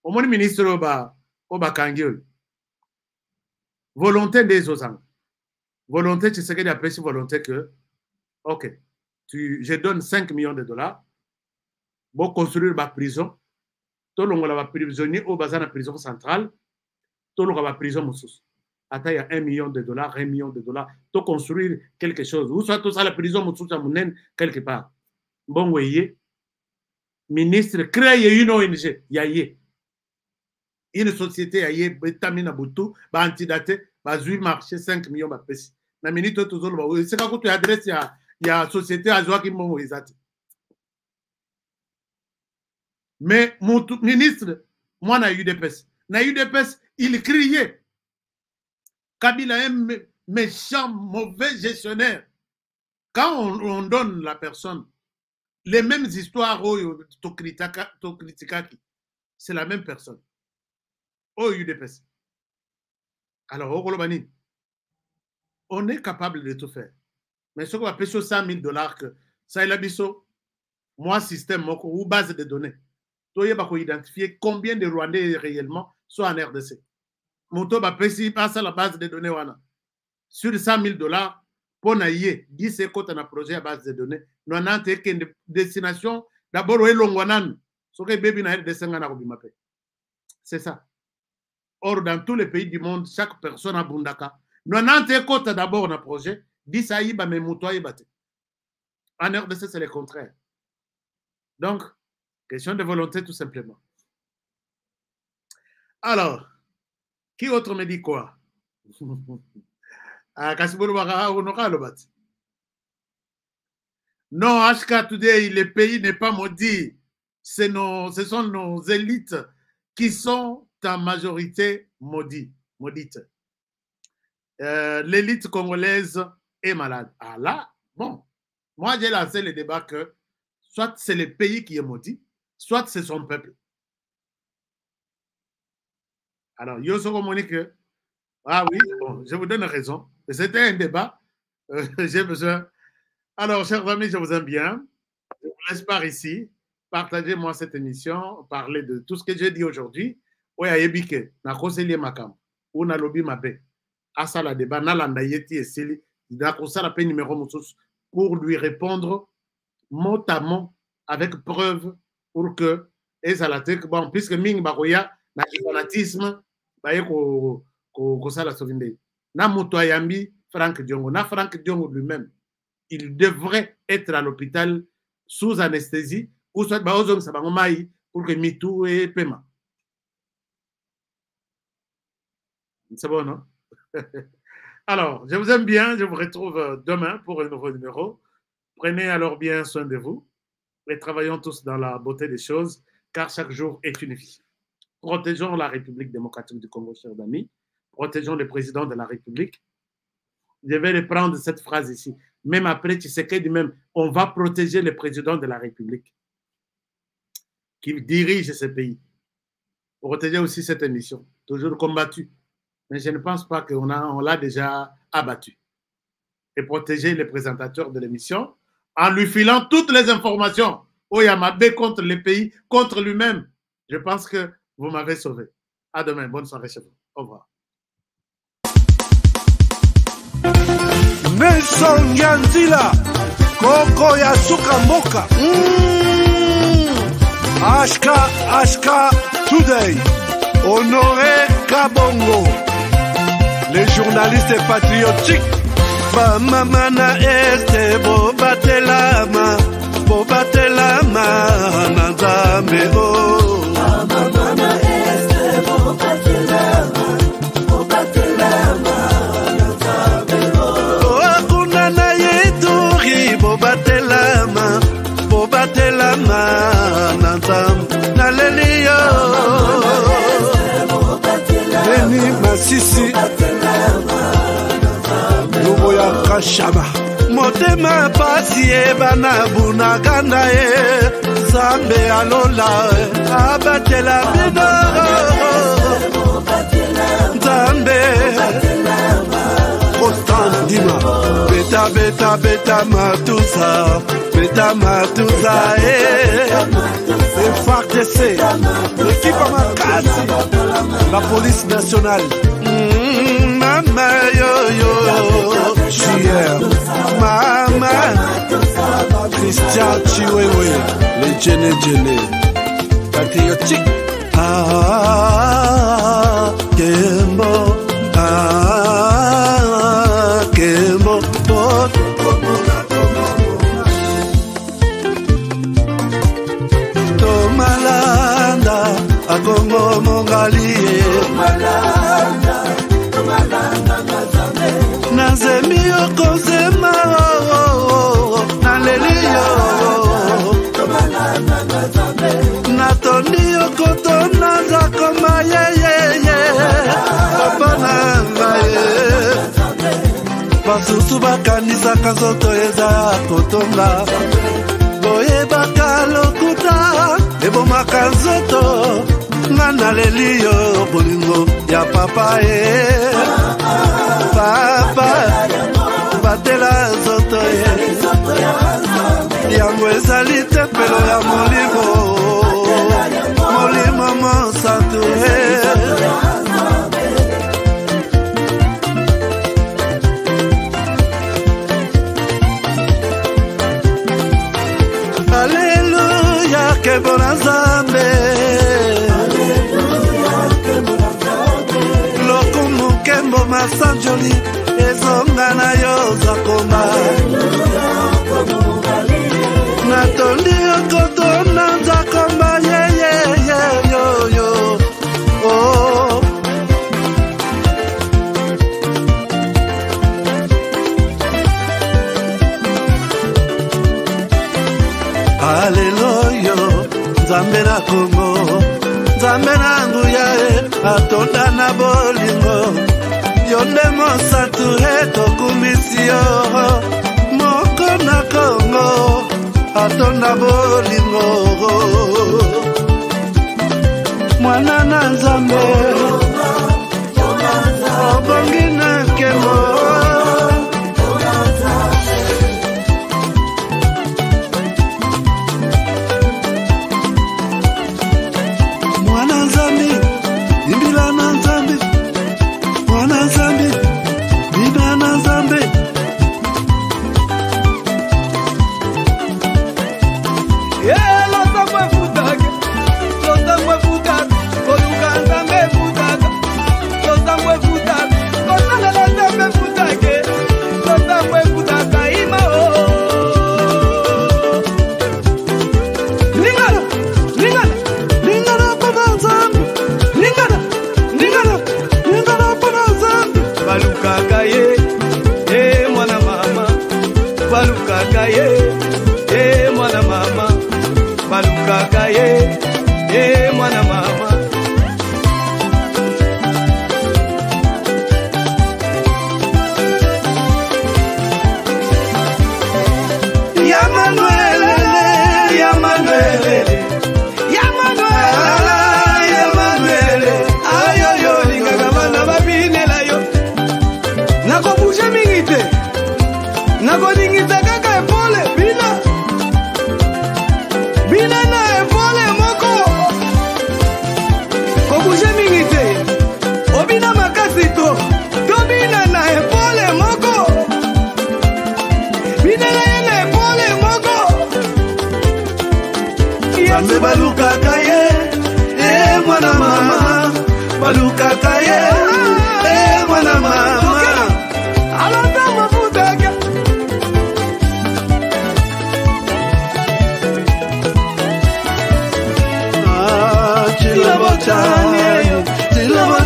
Au moins, le ministre Oba Kangio. Volonté des Ozang. Volonté, tu sais qu'il y a plus volonté que, ok, je donne 5 millions de dollars pour construire ma prison. Tout le monde va prisonnier au bazar de la prison centrale. Tout le monde va prison moussous. Attends, il y a 1 million de dollars, 1 million de dollars. Pour construire quelque chose. Ou soit tout ça, la prison moussous, ça mounen quelque part. Bon, voyez. Ministre, créez une ONG, yaye. une société aye betamina butu ba antidate ba zui marché 5 millions ba pesi na minute tozolo ba c'est quand tu adresse ya société azwa ki mbongo ezati mais mon ministre moi na UDPS il criait Kabila est un méchant mauvais gestionnaire. Quand on donne la personne les mêmes histoires c'est la même personne au UDPS. Alors au Kolobani, on est capable de tout faire. Mais ce qu'on va payer sur $100,000 que ça est la biso, moi système ou base de données. Tu vas identifier combien de Rwandais réellement sont en RDC. Moto va payer passe à la base de données wana. Sur $100,000 pour naïe 10 côtes dans projet à base de données. Nous avons une destination d'abord au Longwanan. Ce que baby na descendre na Bimape. C'est ça. Or dans tous les pays du monde, chaque personne a bundaka. Nous avons côtes d'abord dans projet 10 aïba mais moto aïbate. En RDC c'est le contraire. Donc question de volonté tout simplement. Alors, qui autre me dit quoi? Non, HK Today, le pays n'est pas maudit. Ce sont nos élites qui sont en majorité maudites. L'élite congolaise est malade. Ah là, bon, moi j'ai lancé le débat que soit c'est le pays qui est maudit, soit c'est son peuple. Alors, Yoso Monique, ah oui, bon, je vous donne raison. C'était un débat. J'ai besoin. Alors, chers amis, je vous aime bien. Je vous laisse par ici. Partagez-moi cette émission. Parlez de tout ce que j'ai dit aujourd'hui. Oui, à Yébike, na conseiller makam, ou na lobby mabe. À ça, la débat, na landa yeti et sili, na conseiller la paix numéro moussous pour lui répondre mot à mot avec preuve pour que, et ça la tête, bon, puisque Ming Baroya, na fanatisme, baye ko sala sovinde. Na Mutoyambi, Franck Diongo. Na Franck Diongo lui-même, il devrait être à l'hôpital sous anesthésie ou soit baozong sabangomai pour que Mitou et Pema. C'est bon, non? Alors, je vous aime bien. Je vous retrouve demain pour un nouveau numéro. Prenez alors bien soin de vous et travaillons tous dans la beauté des choses, car chaque jour est une vie. Protégeons la République démocratique du Congo, chers amis. Protégeons le président de la République. Je vais reprendre cette phrase ici. Même après Tshisekedi, même, on va protéger le président de la République qui dirige ce pays. Protéger aussi cette émission. Toujours combattu. Mais je ne pense pas qu'on l'a déjà abattu. Et protéger le présentateur de l'émission en lui filant toutes les informations. Oyamabe contre le pays, contre lui-même. Je pense que vous m'avez sauvé. À demain. Bonne soirée chez vous. Au revoir. Nelson Yanzila, Koko Yasuka Moka. HK Today, Honoré Kabongo, les journalistes patriotiques. Bamamana este bobatelama, nanzambe o. Bamamana este bobatelama, nanzambe o. Akuna na yeturi bobatelama, nanzambe naleliyo. Beni Masisi. Luboya Kashaba Motema pasi bana bunaganda Zambe alola abatela bino Zambe Ostan Dima Beta matusa FARDC l'équipe Makasi la police nationale Mama yo Chier Mama Christian Chiwewe les Djene patriotique Kembo Tomalanda Akongo Mongali kosema naleliyo natoni okotona zakoma yeyeye papa na ngaye basusu bakanisaka nzoto eza kotonga boyebaka lokuta ebomaka nzoto nga naleliyo bolingo ya papa papa batela nzoto yango ezali tempelo ya molimo mosantu Alleluia kebona Nzambe lokumu kembo masanjoli ezonga na yo zakoma natondi okotona zakoma yo oh Alleluia Nzambe na Kongo Nzambe na nguya atonda na bolingo yonde mosatu etokumisi yo moko na Kongo atonda bolingo mwana na Nzambe obongi na nkemo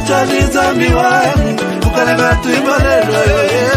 Chani zami wangu ukalema tuibalelo